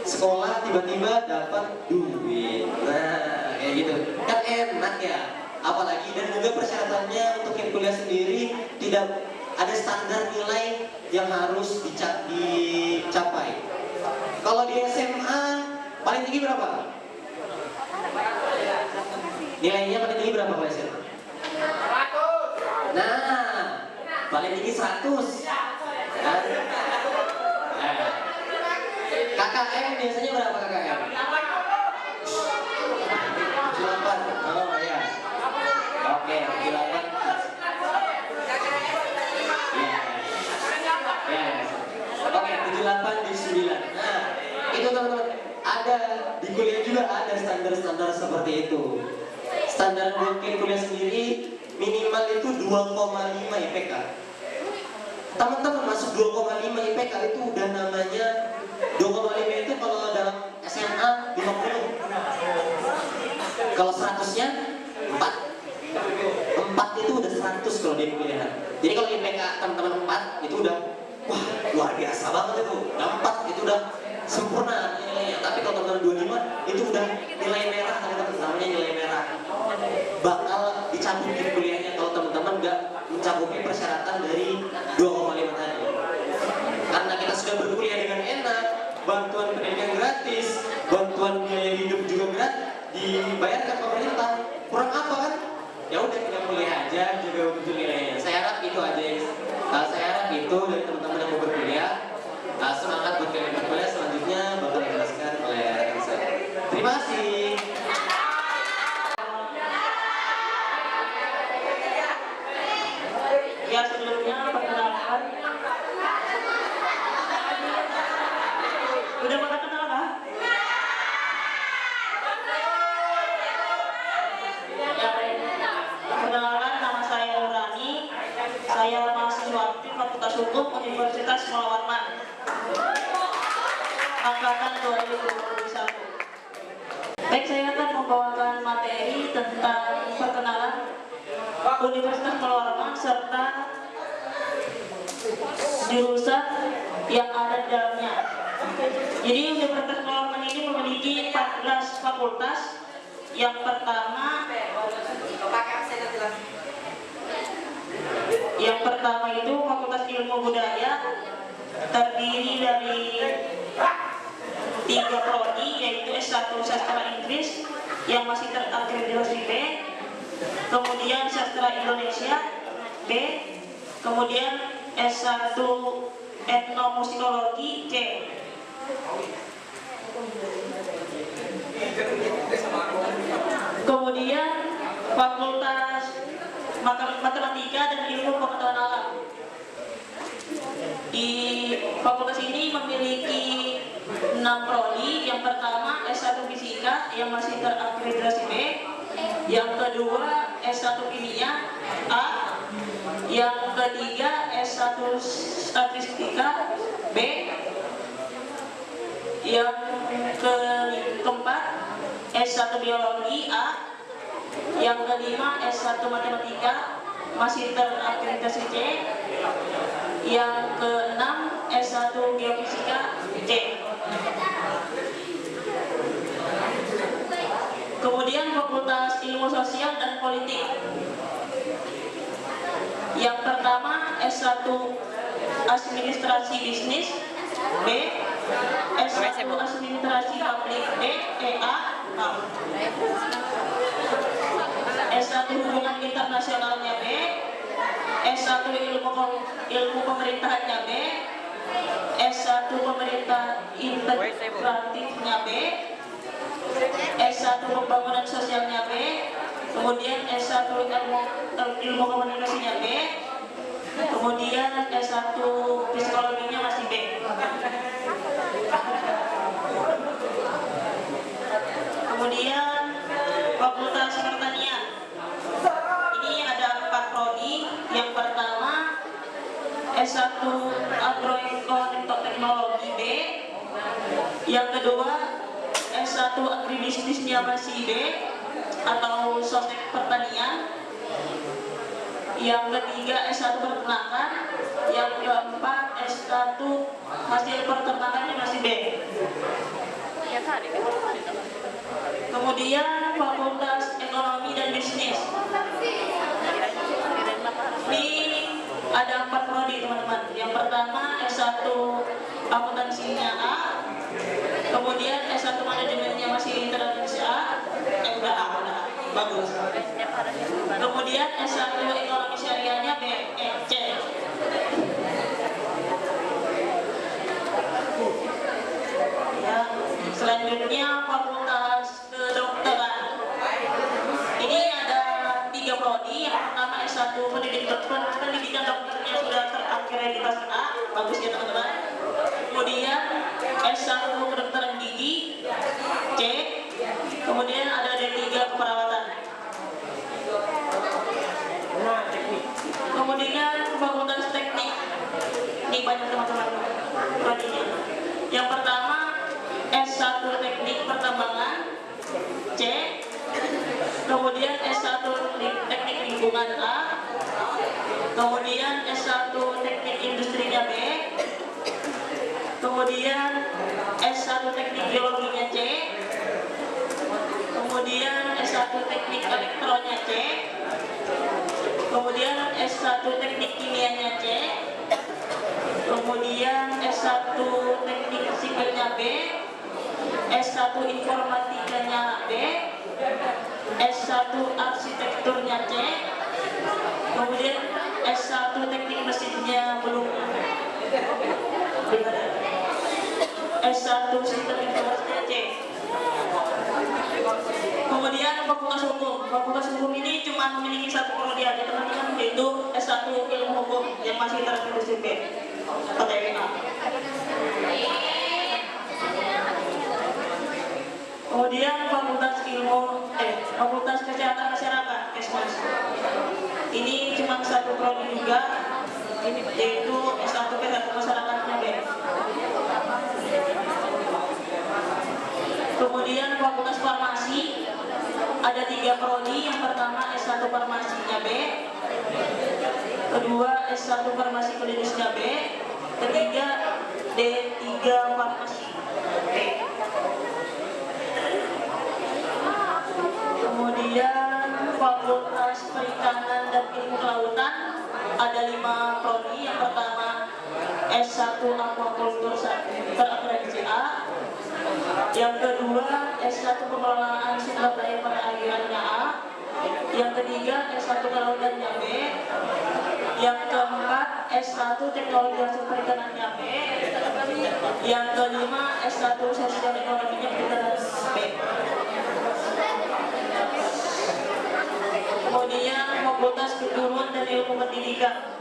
sekolah tiba-tiba dapat duit. Nah, kayak gitu. Kan enak ya. Apalagi dan juga persyaratannya untuk yang kuliah sendiri tidak ada standar nilai yang harus dicapai. Kalau di SMA paling tinggi berapa? Nilainya paling tinggi berapa kalau SMA? 100. Nah, paling tinggi 100. Nah, KKM biasanya berapa KKM? 78. Oh ya. Oke, 78. Ya. Oke, 78 di 9. Nah, itu teman-teman. Ada di kuliah juga ada standar-standar seperti itu. Standar mungkin kuliah sendiri minimal itu 2,5 IPK. Teman-teman masuk 2,5 IPK itu udah namanya 2,5 itu kalau dalam SMA 50. Kalau 100-nya 4. 4 itu udah 100 kalau di kuliah. Jadi kalau IPK teman-teman 4 itu udah wah luar biasa banget itu. Udah 4 itu udah sempurna nilainya. Tapi kalau teman-teman 25 itu udah nilai merah, teman-teman namanya nilai merah. Bakal dicabut di kuliahnya kalau teman-teman nggak mencakupi persyaratan dari 2,5 tadi. Karena kita sudah berkuliah dengan enak, bantuan pendidikan gratis, bantuan biaya hidup juga gratis, dibayarkan pemerintah. Kurang apa kan? Ya udah kita kuliah aja juga untuk nilainya. Saya harap itu aja ya. Saya harap itu dari teman-teman yang mau berkuliah. Semangat buat kalian berkuliah. Selanjutnya bakal dijelaskan oleh rekan saya. Terima kasih. Ya sebelumnya perkenalkan. Udah pada kenal kah? Ya baik. Perkenalkan, nama saya Nurani. Saya mahasiswa Fakultas Hukum Universitas Muhammad Warman. Angkatan 2021. Baik, saya akan membawakan materi tentang perkenalan Universitas Muhammad Warman serta jurusan yang ada di dalamnya. Jadi Universitas Muhammad Warman ini memiliki 14 fakultas. Yang pertama itu Fakultas Ilmu Budaya, terdiri dari 3 prodi, yaitu S1 Sastra Inggris yang masih terakreditasi B, kemudian Sastra Indonesia B, kemudian S1 Etnomusikologi C. Kemudian Fakultas Matematika dan Ilmu Pengetahuan Alam. Di fakultas ini memiliki 6 prodi. Yang pertama S1 Fisika yang masih terakreditasi B, yang kedua S1 Kimia A, yang ketiga S1 Statistika B, yang keempat S1 Biologi A, yang kelima S1 Matematika masih terakreditasi C, yang keenam S1 Geofisika C. Kemudian Fakultas Ilmu Sosial dan Politik. Yang pertama S1 Administrasi Bisnis B, S1 Administrasi Publik D, EA S1 Hubungan Internasionalnya B, S1 Ilmu Pemerintahannya B, S1 Pemerintah Integratifnya B, S1 Pembangunan Sosialnya B, kemudian S1 Ilmu Komunikasinya B, kemudian S1 Psikologinya masih B. Kemudian Fakultas Pertanian. Ini ada 4 prodi. Yang pertama S1 Agroekonomi Teknologi B, yang kedua S1 Agribisnisnya masih B atau Sostek Pertanian, yang ketiga S1 Peternakan, yang keempat S1 Hasil Peternakannya masih B. Kemudian Fakultas Ekonomi dan Bisnis. Ini ada 4 prodi teman-teman. Yang pertama S1 akuntansinya A, kemudian S1 manajemennya masih interaksi A, udah A, bagus. Kemudian S1 ekonomi syariahnya B, C. Ya, selanjutnya Fakultas Kedokteran. Ini ada 3 prodi. Yang pertama S1 pendidikan dokternya sudah terakreditasi A, bagus ya teman-teman. Kemudian S1 kedokteran gigi C, kemudian ada D3 keperawatan. Kemudian Fakultas Teknik, ini banyak teman-teman prodinya. Yang pertama S1 Teknik Pertambangan C, kemudian S1 Teknik Lingkungan A, kemudian S1 Teknik Industrinya B, kemudian S1 Teknik Geologinya C, kemudian S1 Teknik Elektronnya C, kemudian S1 Teknik Kimianya C, kemudian S1 Teknik Sipilnya B, S1 Informatikanya B, S1 Arsitekturnya C, kemudian S1 Teknik Mesinnya belum ada, S1 Sistem Informasinya C. Kemudian Fakultas Hukum. Fakultas Hukum ini cuma memiliki 1 prodi aja teman-teman, yaitu S1 Ilmu Hukum yang masih terakreditas B atau MA. Kemudian Fakultas Kesehatan Masyarakat Kesmas. Ini cuma 1 prodi juga, yaitu S1 Kesehatan Masyarakatnya B. Kemudian Fakultas Farmasi ada 3 prodi. Yang pertama S1 Farmasinya B, kedua S1 Farmasi Klinisnya B, ketiga D3 Farmasi B. Kemudian Fakultas Perikanan dan Ilmu Kelautan ada 5 prodi. Yang pertama S1 Aquaculture terakreditasi A, yang kedua S1 Pengelolaan Sumber Daya Perairannya A, yang ketiga S1 Kelautannya B, yang keempat S1 Teknologi Hasil Perikanannya B, yang kelima S1 Sosial Ekonominya Perikanan B. Kemudian Fakultas Keguruan dan Ilmu Pendidikan.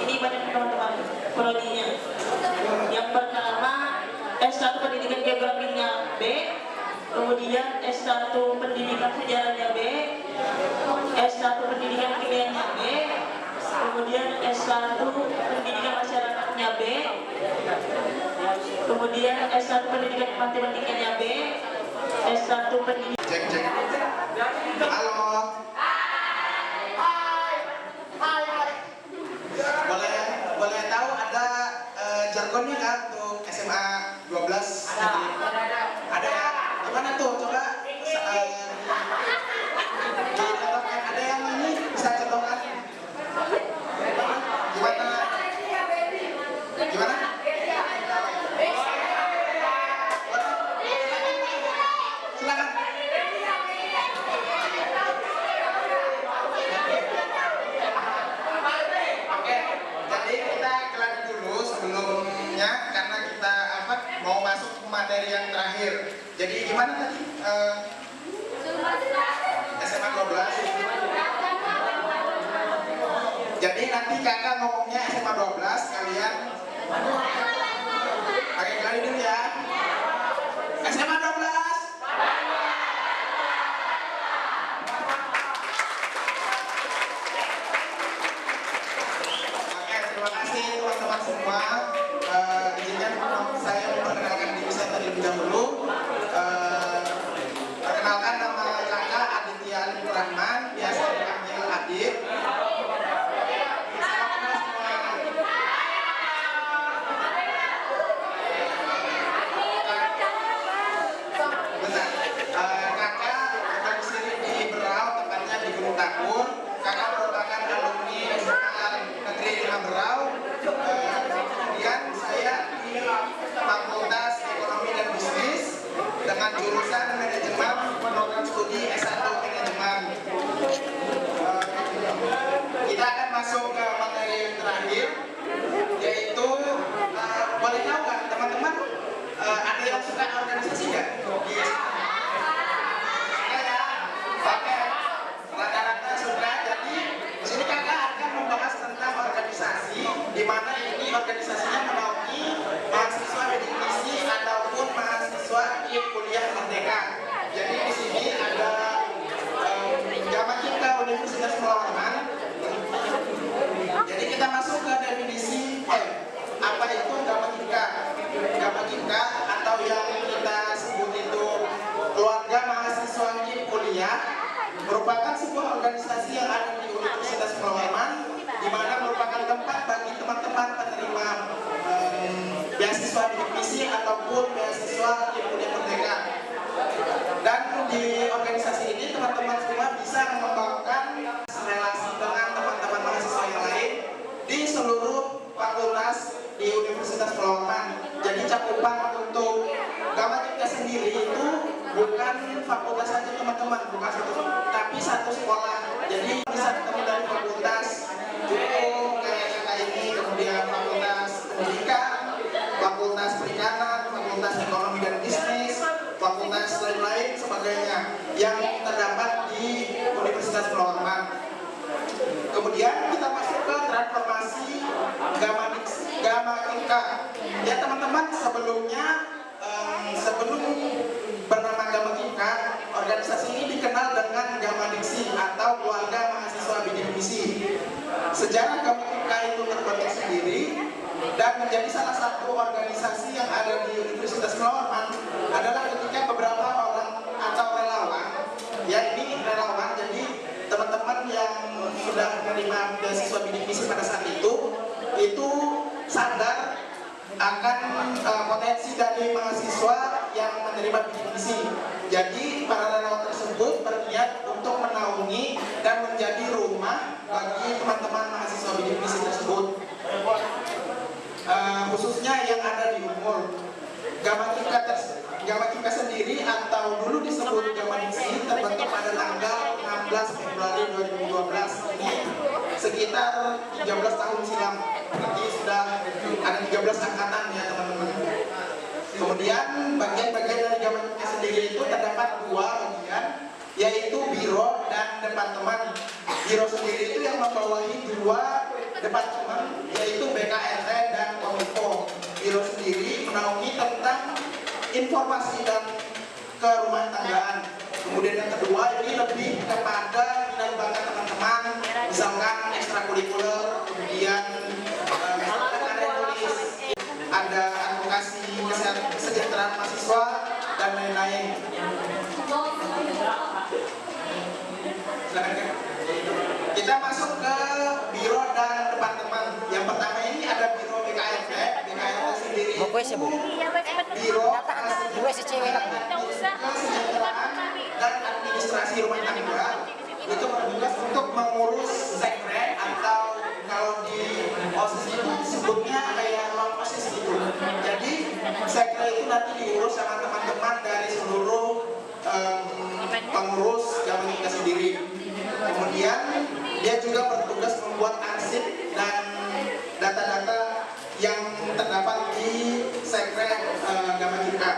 Ini banyak teman-teman prodinya. Yang pertama S1 Pendidikan Geografinya B, kemudian S1 Pendidikan Sejarahnya B, S1 Pendidikan Kimianya B, kemudian S1 Pendidikan Masyarakatnya B, kemudian S1 Pendidikan Matematikanya B, S1 Pendidikan Cek. Halo. Boleh tahu ada jargonnya kan untuk SMA 12? Ada ya? Gimana tuh? Coba dicontohkan. Ada yang ini bisa contohkan? Gimana? Silakan. Oke, jadi kita kelari dulu sebelumnya karena kita mau masuk ke materi yang terakhir. Jadi gimana tadi? SMA 12. Jadi nanti kakak ngomongnya SMA 12, kalian pakai kelari dulu ya. SMA 12. Oke, terima kasih teman-teman semua. Izinkan saya memperkenalkan diri saya terlebih dahulu. Perkenalkan nama kakak Aditya Alif Rahman, biasa dipanggil Adit. Salam kenal semua. ataupun beasiswa Himpunan Merdeka. Dan di organisasi ini teman-teman semua bisa mengembangkan relasi dengan teman-teman mahasiswa yang lain di seluruh fakultas di Universitas Pulau Roman. Jadi cakupan untuk Gama Cipta sendiri itu bukan fakultas saja teman-teman, bukan tapi satu sekolah. Jadi bisa ketemu dari fakultas Juko kayak ini, kemudian fakultas pendidikan, fakultas perikanan, fakultas ekonomi dan bisnis, fakultas lain-lain sebagainya yang terdapat di Universitas Pulau Roman. Kemudian kita masuk ke transformasi Gama Kimka. Ya teman-teman, sebelum bernama Gama Kimka, organisasi ini dikenal dengan Gama Diksi atau Keluarga Mahasiswa Bidik Misi. Sejarah Gama Kimka itu terbentuk sendiri dan menjadi salah satu organisasi yang ada di Universitas Pulau Roman adalah ketika beberapa orang atau relawan, ya ini relawan, jadi teman-teman yang sudah menerima beasiswa bidik misi pada saat itu sadar akan potensi dari mahasiswa yang menerima bidik misi. Jadi para relawan tersebut berniat untuk menaungi dan menjadi rumah bagi teman-teman mahasiswa bidik misi tersebut, khususnya yang ada di Unmul. Gama Kimka sendiri atau dulu disebut Gama Diksi terbentuk pada tanggal 16 Februari 2012, ini sekitar 13 tahun silam. Jadi sudah ada 13 angkatan ya teman-teman. Kemudian bagian-bagian dari Gama Kimka sendiri itu terdapat dua bagian, yaitu biro dan departemen. Biro sendiri itu yang membawahi dua departemen, yaitu BKRT dan Kominfo. Biro sendiri menaungi tentang informasi dan kerumah tanggaan. Kemudian yang kedua ini lebih kepada minat bakat teman-teman, misalkan ekstrakurikuler, kemudian ada tulis, ada advokasi kesejahteraan mahasiswa dan lain-lain. Kita masuk ke biro dan departemen. Yang pertama ini ada biro BKRT. BKRT sendiri itu biro kesejahteraan dan administrasi rumah tangga. Itu bertugas untuk mengurus sekre atau kalau di OSIS itu disebutnya kayak long OSIS gitu. Jadi sekre itu nanti diurus sama teman-teman dari seluruh pengurus Gama Kimka sendiri. Kemudian dia juga bertugas membuat arsip dan data-data yang terdapat di sekre Gama Kimka.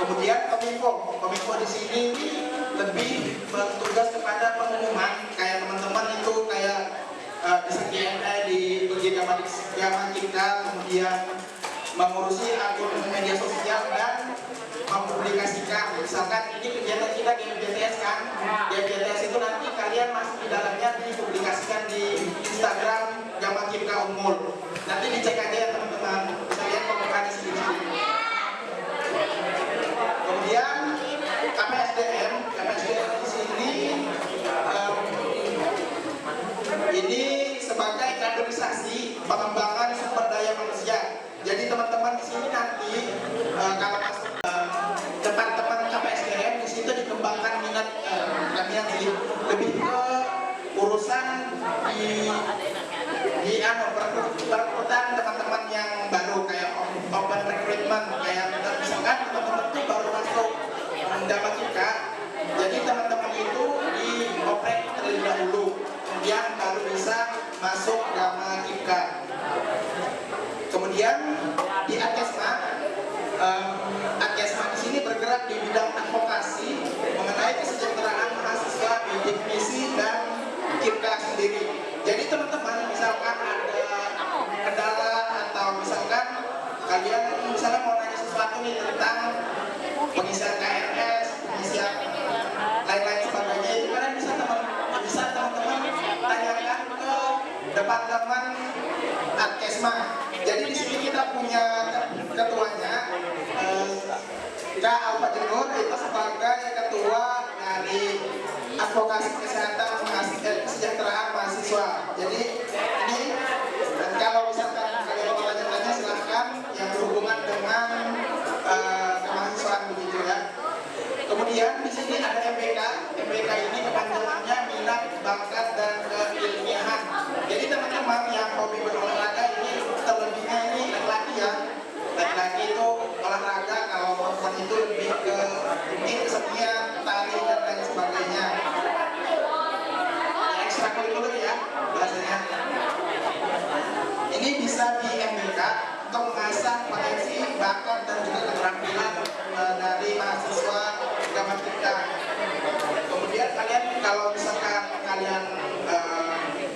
Kemudian Kominfo di sini lebih bertugas kepada pengumuman, kayak teman-teman itu kayak di Gama Kimka, kemudian mengurusi akun media sosial dan mempublikasikan. Misalkan ini kegiatan kita di GMJTS kan, di GMJTS itu nanti kalian masuk di dalamnya dipublikasikan di Instagram Gama Kimka Unmul. Nanti dicek aja ya teman-teman, bisa lihat pembukaan di sini. Kemudian KPSDM di sini ini sebagai kaderisasi pengembangan sumber daya manusia. Jadi teman-teman di sini nanti kalau masuk departemen KPSDM di situ dikembangkan minat lebih ke urusan di perekrutan teman-teman yang baru, kayak open recruitment, kayak misalkan teman-teman itu baru masuk Gama Kimka, jadi teman-teman itu dioprek terlebih dahulu, kemudian baru bisa masuk Gama Kimka. Kemudian di Akesma di sini bergerak di bidang advokasi mengenai kesejahteraan mahasiswa bidik misi dan Kimka sendiri. Jadi teman-teman misalkan ada kendala atau misalkan kalian misalnya mau nanya sesuatu nih tentang pengisian KRS, pengisian lain-lain sebagainya, itu kalian bisa teman-teman tanyakan ke departemen Akesma. Jadi di sini kita punya ketuanya, Kak Alfa Jenur itu sebagai ketua dari advokasi kesehatan kesejahteraan mahasiswa. Jadi ini, dan kalau misalkan kalian mau tanya-tanya silahkan yang berhubungan dengan bisa di MBK untuk mengasah potensi, bakat dan juga keterampilan dari mahasiswa gramatika. Kemudian kalian kalau misalkan kalian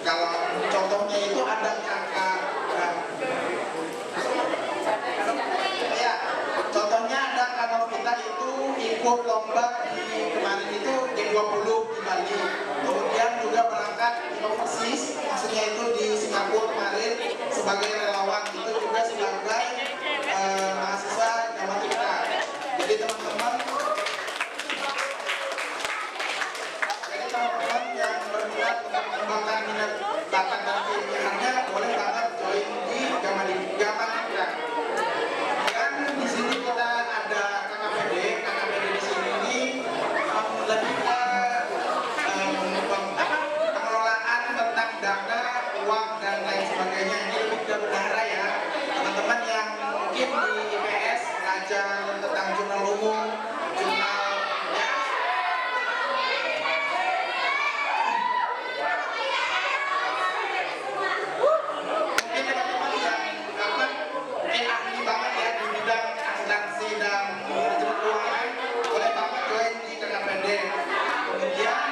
kalau contohnya itu ada kakak ya, contohnya ada kakak kita itu ikut lomba di kemarin itu G20 di Bali, kemudian juga berangkat di overseas, maksudnya itu di Singapura kemarin sebagai relawan, itu juga sebagai mahasiswa gramatika. Jadi teman-teman yang berminat untuk mengembangkan minat bakat dan keinginannya boleh banget join di Gramatika. Dan di sini kita ada KKPD. KKPD di sini ini lebih ke pengelolaan tentang dana, uang dan lain sebagainya. Ini lebih ke bendahara ya. Teman-teman yang mungkin di IPS belajar tentang jurnal umum, jurnal ya, mungkin teman-teman yang ahli banget ya di bidang asuransi dan manajemen keuangan boleh banget join di KKPD. Kemudian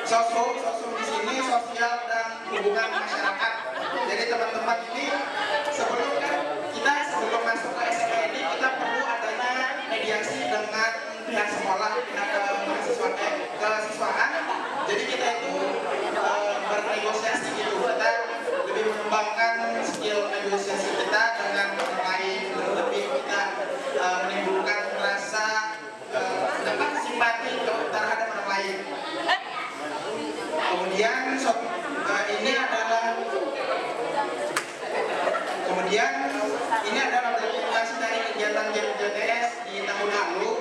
sosum di sini sosial dan hubungan masyarakat. Jadi teman-teman ini sebelum masuk ke SMA ini kita perlu adanya mediasi dengan pihak sekolah, pihak kesiswaan. Jadi kita itu bernegosiasi gitu, kita lebih mengembangkan skill negosiasi kita dengan orang lain, lebih kita menimbulkan rasa simpati terhadap orang lain. Kemudian ini adalah dokumentasi dari kegiatan JTS di tahun lalu.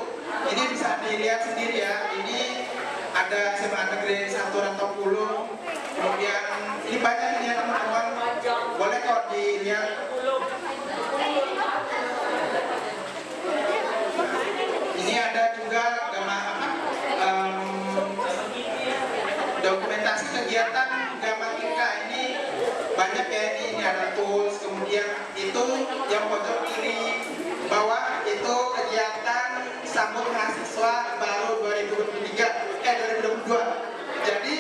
Ini bisa dilihat sendiri ya. Ini ada SMA Negeri 1 Rantopulu. Kemudian ini banyak ini ya teman-teman. Boleh kok dilihat. Ini ada juga dokumentasi kegiatan gramatika. Ini banyak ya, ini ada tools. Kemudian itu yang pojok kiri bawah itu kegiatan sambut mahasiswa baru 2022. Jadi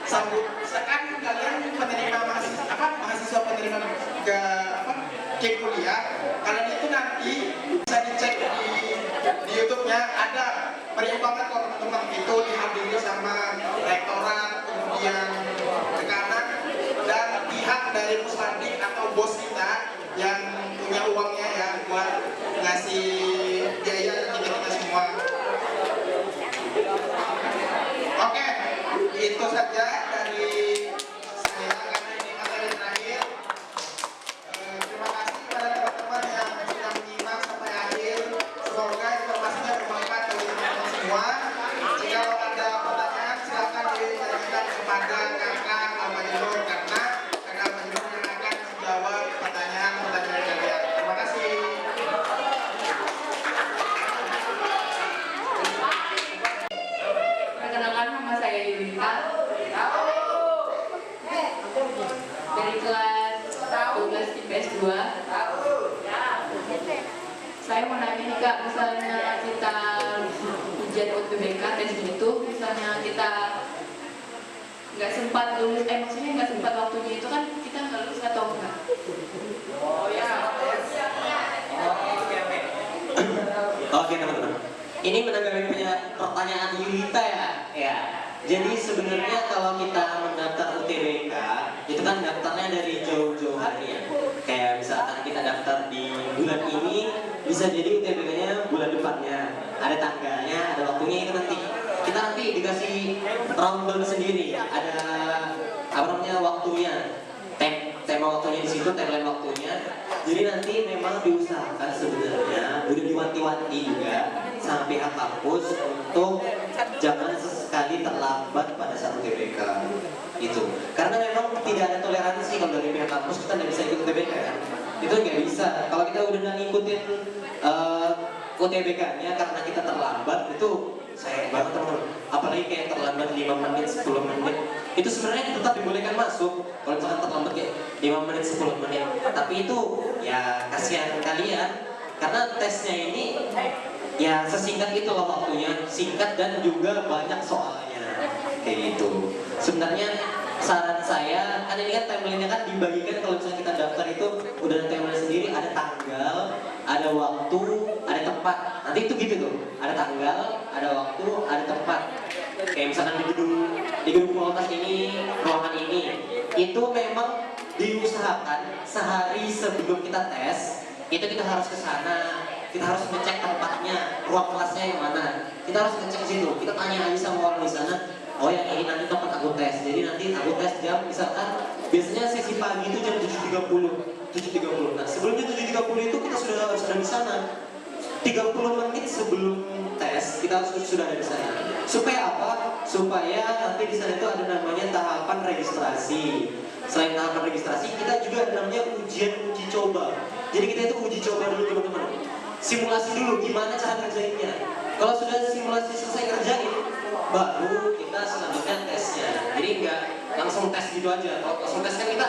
sambut sekarang kalian penerima mahasiswa penerima ke kuliah, kalian itu nanti bisa dicek di YouTube-nya, ada banyak banget kok teman-teman, itu dihadiri sama rektorat, kemudian dekanan dan pihak dari Pusadi atau bos kita yang punya uangnya ya buat ngasih biaya ke kita semua. Oke, itu saja dari saya karena ini materi terakhir. Terima kasih kepada teman-teman yang sudah menyimak sampai akhir. Semoga informasinya bermanfaat bagi teman-teman semua. Jika ada pertanyaan silakan ditanyakan kepada kakak Al-Majnun, karena kakak Al-Majnun yang akan menjawab pertanyaan-pertanyaan kalian. Terima kasih. Perkenalkan, nama saya Yulita dari kelas 12 IPS 2. Saya mau nanya nih Kak, misalnya kita ujian UTBK tes itu, misalnya kita nggak sempat lulus, maksudnya nggak sempat waktunya itu kan kita nggak lulus atau enggak? Oke teman-teman, ini menanggapi pertanyaan Yulita ya. Ya. Jadi sebenarnya kalau kita mendaftar UTBK itu kan daftarnya dari jauh-jauh hari ya. Kayak misalkan kita daftar di bulan ini, bisa jadi UTBK-nya bulan depannya. Ada tanggalnya, ada waktunya, itu nanti kita dikasih rundown sendiri. Ada waktunya, tema waktunya di situ, timeline waktunya. Jadi nanti memang diusahakan sebenarnya, udah diwanti-wanti juga sama pihak kampus untuk jangan sesekali terlambat pada saat UTBK itu. Karena memang tidak ada toleransi kalau dari pihak kampus kita nggak bisa ikut UTBK kan. Itu nggak bisa. Kalau kita udah nggak ngikutin UTBK-nya karena kita terlambat, itu sayang banget teman-teman. Apalagi kayak terlambat 5 menit, 10 menit, itu sebenarnya tetap dibolehkan masuk kalau misalkan terlambat ya 5 menit 10 menit. Tapi itu ya kasihan kalian karena tesnya ini ya sesingkat itu loh waktunya, singkat dan juga banyak soalnya kayak gitu. Sebenarnya saran saya, kan ini kan timeline-nya kan dibagikan kalau misalnya kita daftar itu udah ada timeline sendiri, ada tanggal, ada waktu, ada tempat. Nanti itu gitu tuh, ada tanggal, ada waktu, ada tempat. Kayak misalkan di gedung fakultas ini, ruangan ini, itu memang diusahakan sehari sebelum kita tes, itu kita harus ke sana. Kita harus ngecek tempatnya, ruang kelasnya yang mana. Kita harus ngecek situ. Kita tanya aja sama orang di sana. Oh yang ini nanti tempat aku tes. Jadi nanti aku tes jam misalkan biasanya sesi pagi itu jam 7.30. Nah sebelumnya 7.30 itu kita sudah di sana. 30 menit sebelum tes kita sudah ada di sana. Supaya apa? Supaya nanti di sana itu ada namanya tahapan registrasi. Selain tahapan registrasi, kita juga ada namanya uji coba. Jadi kita itu uji coba dulu teman-teman. Simulasi dulu gimana cara kerjainnya. Kalau sudah simulasi selesai kerjain, baru kita selanjutnya tesnya. Jadi nggak langsung tes gitu aja. Kalau langsung tes kan kita,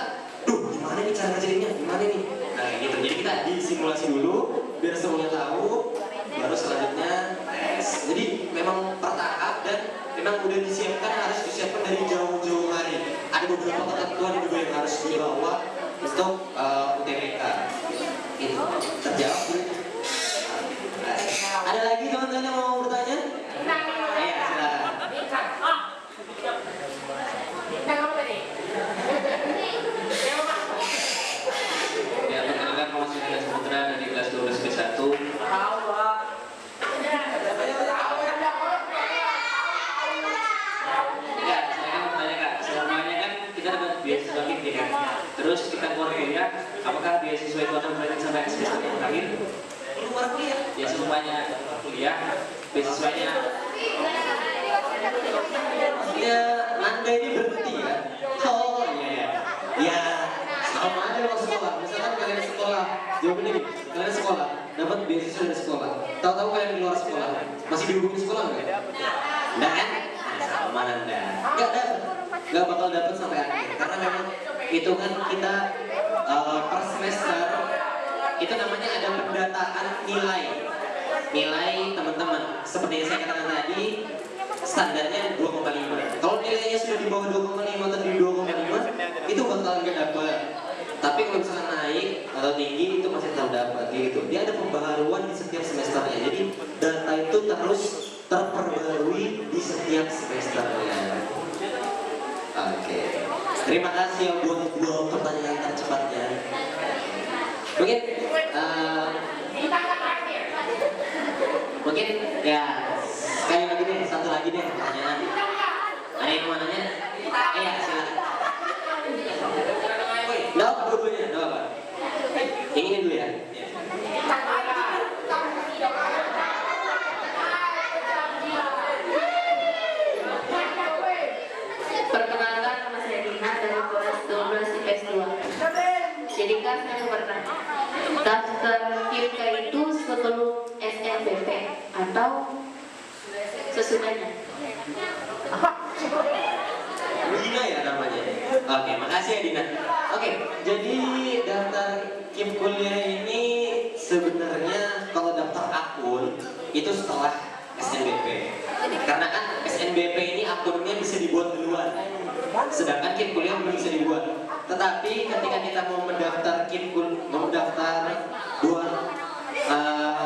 gimana nih cara kerjainnya, gimana nih? Nah gitu. Jadi kita disimulasi dulu, biar semuanya tahu, baru selanjutnya tes. Jadi memang bertahap dan memang udah harus disiapkan dari jauh-jauh hari. Ada beberapa ketentuan juga yang harus dibawa untuk UTBK. Itu terjawab. Ada lagi teman-teman yang mau bertanya? Iya, silakan. Ya, perkenalkan nama saya Hendra Saputra dari kelas 12 B1. Ya, saya kan bertanya Kak, semuanya kan kita dapat beasiswa gitu kan. Terus kita keluar kuliah, apakah beasiswa itu akan berlanjut sampai semester yang terakhir? Keluar kuliah. Ya semuanya kuliah, beasiswanya. Ya, Anda ini berhenti ya? Oh iya. Ya, sama aja kalau sekolah. Misalkan kalian sekolah, jawabannya gini, kalian sekolah, dapat beasiswa dari sekolah. Tahu-tahu kalian di luar sekolah, masih dihubungin sekolah nggak? Nggak kan? Sama Anda. Nggak bakal dapat sampai akhir. Karena memang itu kan kita per semester itu namanya ada pendataan nilai teman-teman. Seperti yang saya katakan tadi, standarnya 2,5. Kalau nilainya sudah di bawah 2,5 atau di 2,5 itu bakal nggak dapat. Tapi kalau misalnya naik atau tinggi itu masih tetap dapat gitu. Dia ada pembaharuan di setiap semesternya. Jadi data itu terus terperbarui di setiap semesternya. Oke. Terima kasih ya buat dua pertanyaan tercepatnya. Mungkin ya sekali lagi deh, satu lagi deh pertanyaan. Ada yang mau nanya? Iya, silakan. Nggak apa dua-duanya, nggak apa. Yang ini dulu ya. Perkenalkan, nama saya Dina dari kelas 12 IPS 2. Jadi kan saya pernah daftar KIPK itu sebelum SNBP atau sesudahnya. Dina ya namanya. Oke, makasih ya Dina. Oke, jadi daftar KIP kuliah ini sebenarnya kalau daftar akun itu setelah SNBP. Karena kan SNBP ini akunnya bisa dibuat duluan. Sedangkan KIP kuliah belum bisa dibuat. Tetapi ketika kita mau mendaftar buat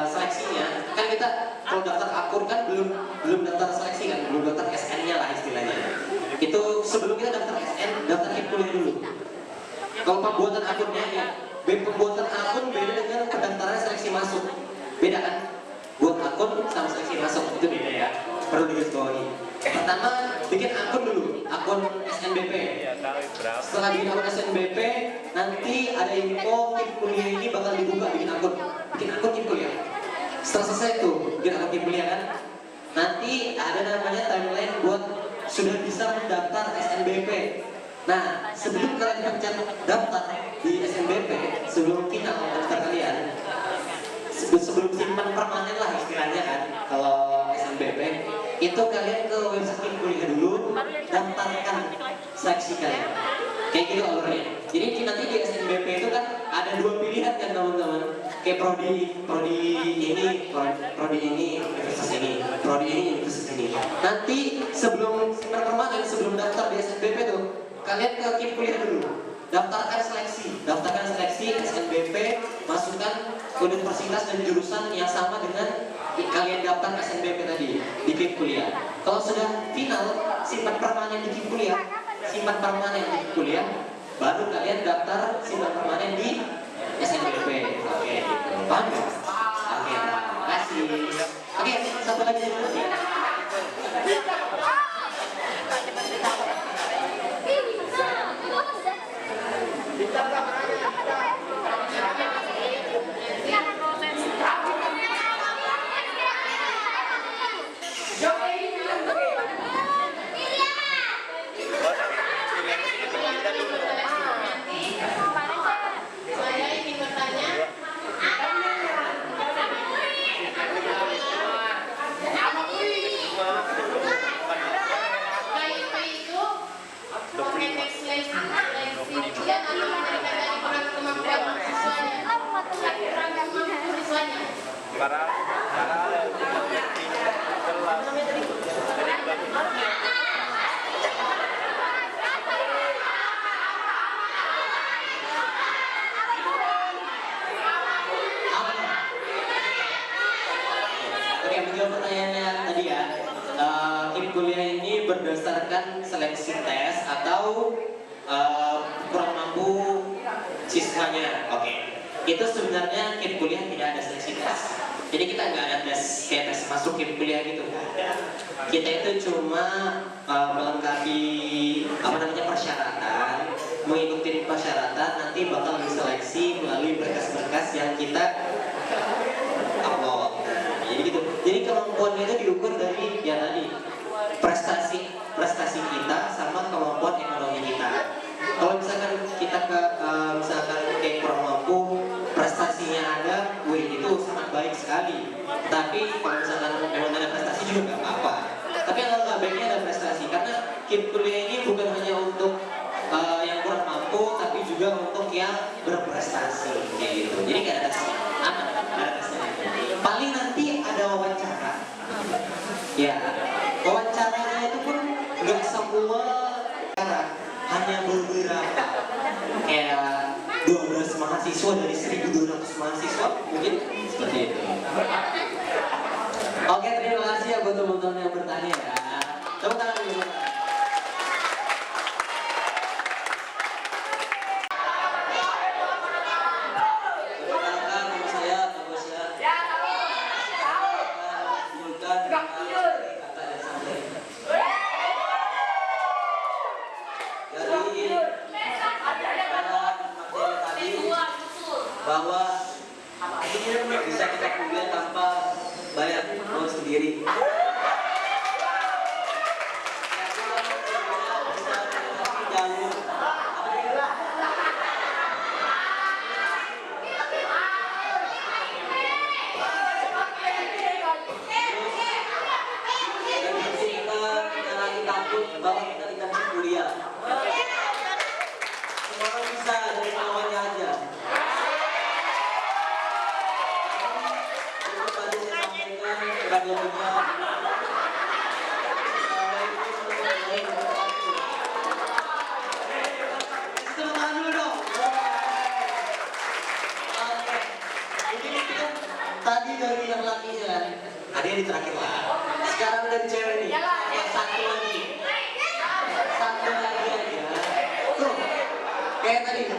seleksinya, kan kita kalau daftar akun kan belum daftar seleksi kan, belum daftar SN-nya lah istilahnya. Itu sebelum kita daftar SN, daftar KIP kuliah dulu. Kalau pembuatan akunnya ya, pembuatan akun beda dengan pendaftaran seleksi masuk. Beda kan? Buat akun sama seleksi masuk itu beda ya. Perlu digarisbawahi. Pertama, bikin akun dulu, akun SNBP. Setelah bikin akun SNBP, nanti ada info KIP kuliah ini bakal dibuka, bikin akun KIP kuliah. Setelah selesai tuh, bikin akun KIP kuliah kan, nanti ada namanya timeline buat sudah bisa mendaftar SNBP. Nah, sebelum kalian pencet daftar di SNBP, sebelum final daftar kalian, sebelum simpan permanen lah istilahnya kan, kalau SNBP itu kalian ke website KIP kuliah dulu, daftarkan seleksi kalian. Kayak gitu alurnya. Jadi nanti di SNBP itu kan ada dua pilihan kan teman-teman. Kayak prodi ini, prodi ini, universitas ini, prodi ini, universitas ini. Nanti sebelum perkemahan, sebelum daftar di SNBP tuh, kalian ke KIP kuliah dulu. Daftarkan seleksi SNBP, masukkan universitas dan jurusan yang sama dengan kalian daftar SNBP tadi di KIP kuliah. Kalau sudah final, simpan permanen di KIP kuliah, baru kalian daftar simpan permanen di SNBP. Oke, gitu. Paham ya? Oke, terima kasih. Oke, satu lagi dulu nih. Saya ingin bertanya, KIP itu mengecek seleksi dan atau menjadikan dari kurang kemampuan siswanya. Oke, menjawab pertanyaannya tadi ya, KIP kuliah ini berdasarkan seleksi tes atau kurang mampu siswanya. Oke, itu sebenarnya KIP kuliah tidak ada seleksi tes. Jadi kita nggak ada tes kayak tes masuk KIP kuliah gitu. Kita itu cuma melengkapi persyaratan, mengikuti persyaratan, nanti bakal diseleksi melalui berkas-berkas yang kita upload. Jadi gitu. Jadi kemampuannya itu diukur dari ya tadi prestasi kita sama kemampuan ekonomi kita. Kalau misalkan kita misalkan kayak kurang mampu, prestasinya ada, itu sangat baik sekali. Tapi kalau misalkan memang ada prestasi juga nggak apa-apa. Tapi kalau nggak baiknya ada prestasi, karena KIP kuliah ini bukan hanya untuk yang kurang mampu, tapi juga untuk yang berprestasi kayak gitu. Jadi nggak ada tesnya, aman, nggak ada tesnya. Paling nanti ada wawancara. Ya, wawancaranya itu pun nggak semua cara, hanya beberapa. Kayak 12 mahasiswa dari 1.200 mahasiswa, mungkin seperti itu. Oke, terima kasih ya buat teman-teman yang bertanya ya. Tepuk tangan dulu. Bahwa bisa kita kuliah tanpa bayar uang sendiri. Bahwa kita tidak bisa kuliah. Semua orang bisa dari maunya aja. Tadi dari yang lakinya, ada yang di terakhir lah. Sekarang dari cewek nih, satu lagi aja. Tuh, kayak tadi,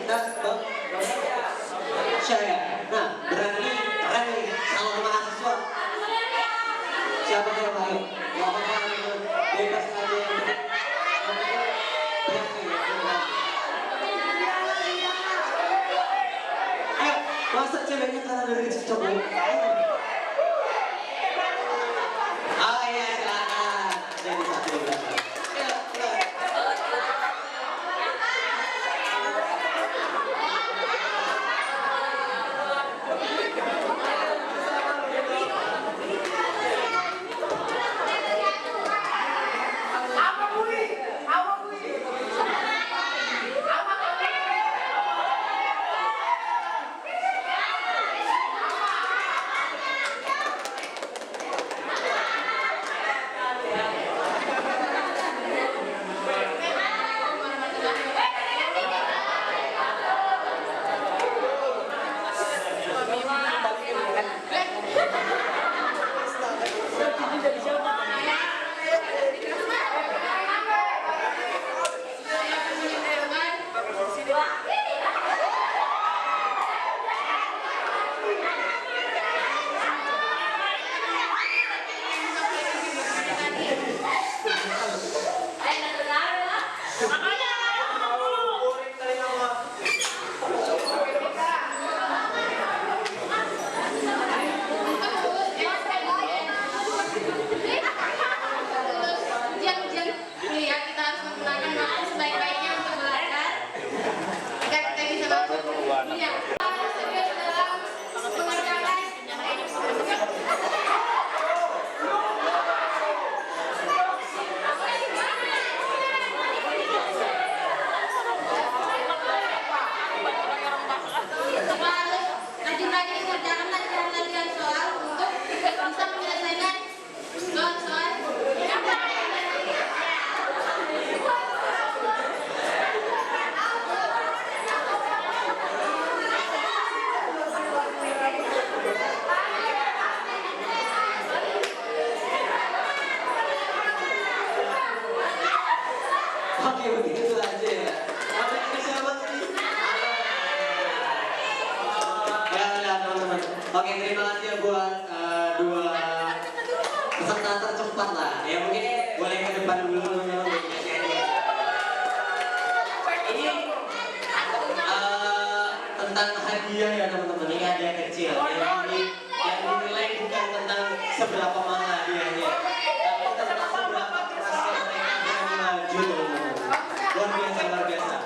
saya. Nah, berani keren nih, sama mahasiswa. Siapa yang baik? Gak apa-apa, bebas aja. Ayo, masa ceweknya karena dari kecil coba? Ah iya, silakan. Jadi satu di belakang. serius dalam mengerjakan rajin-rajin mengerjakan latihan soal untuk bisa menyelesaikan soal-soal. Oke, begitu aja ya. Sampai ke siapa sih? Ya, udah teman-teman. Oke, terima kasih ya buat dua peserta tercepat lah. Ya mungkin boleh ke depan dulu teman-teman. Ini tentang hadiah ya teman-teman. Ini hadiah kecil. Yang dinilai bukan tentang seberapa mahal hadiahnya, tapi tentang seberapa kerasnya mereka berani maju teman-teman. Luar biasa, luar biasa.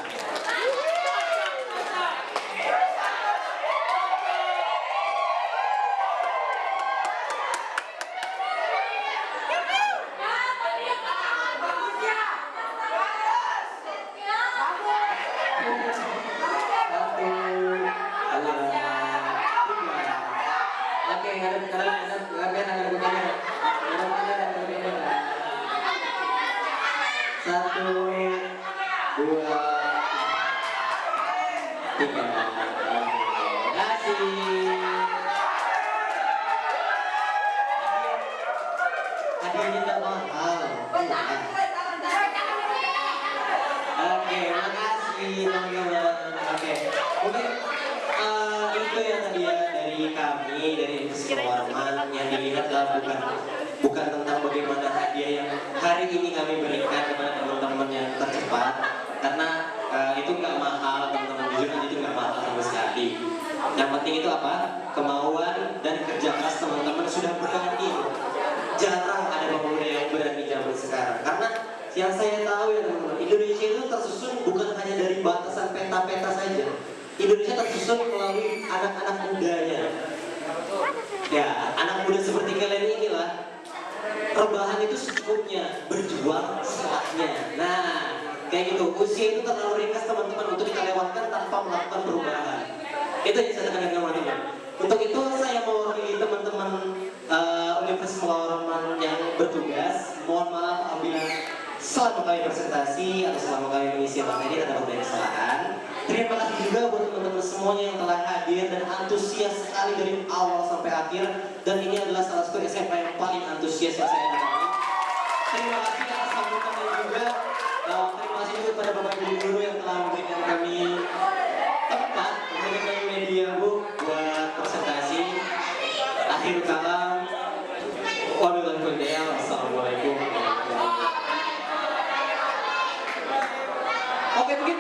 Satu, dua, tiga. Terima kasih. Hadiahnya tak mahal. Oke, makasih teman-teman. Oke, mungkin itu ya tadi ya dari kami dari Warman yang dilihat bukan tentang bagaimana hadiah yang hari ini kami berikan kepada teman-teman yang tercepat, karena itu nggak mahal teman-teman, jujur aja itu nggak mahal sama sekali. Yang penting itu apa? Kemauan dan kerja keras teman-teman sudah berani. Jarang ada pemuda yang berani zaman sekarang, karena yang saya tahu ya teman-teman, Indonesia itu tersusun bukan hanya dari batasan peta-peta saja. Indonesia tersusun melalui anak-anak mudanya. Ya, anak muda seperti kalian inilah rebahan itu secukupnya, berjuang setelahnya. Nah, kayak gitu. Usia itu terlalu ringkas teman-teman untuk kita lewatkan tanpa melakukan perubahan. Itu yang saya tekankan teman-teman. Untuk itu saya mewakili teman-teman Universitas Warman yang bertugas. Mohon maaf apabila selama kami presentasi atau selama kami mengisi materi ada beberapa kesalahan. Terima kasih juga buat teman-teman semuanya yang telah hadir dan antusias sekali dari awal sampai akhir. Dan ini adalah salah satu SMA yang paling antusias yang saya datangi. Terima kasih atas sambutannya juga. Terima kasih juga kepada bapak ibu guru yang telah memberikan kami tempat, memberikan kami media bu buat presentasi. Akhir kalam, wassalamualaikum. Oke, mungkin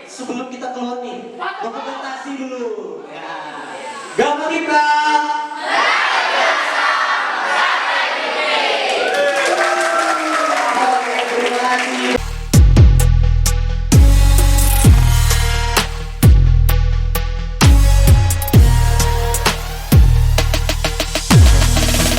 sebelum kita keluar nih, dokumentasi dulu. Ya. Gambar kita.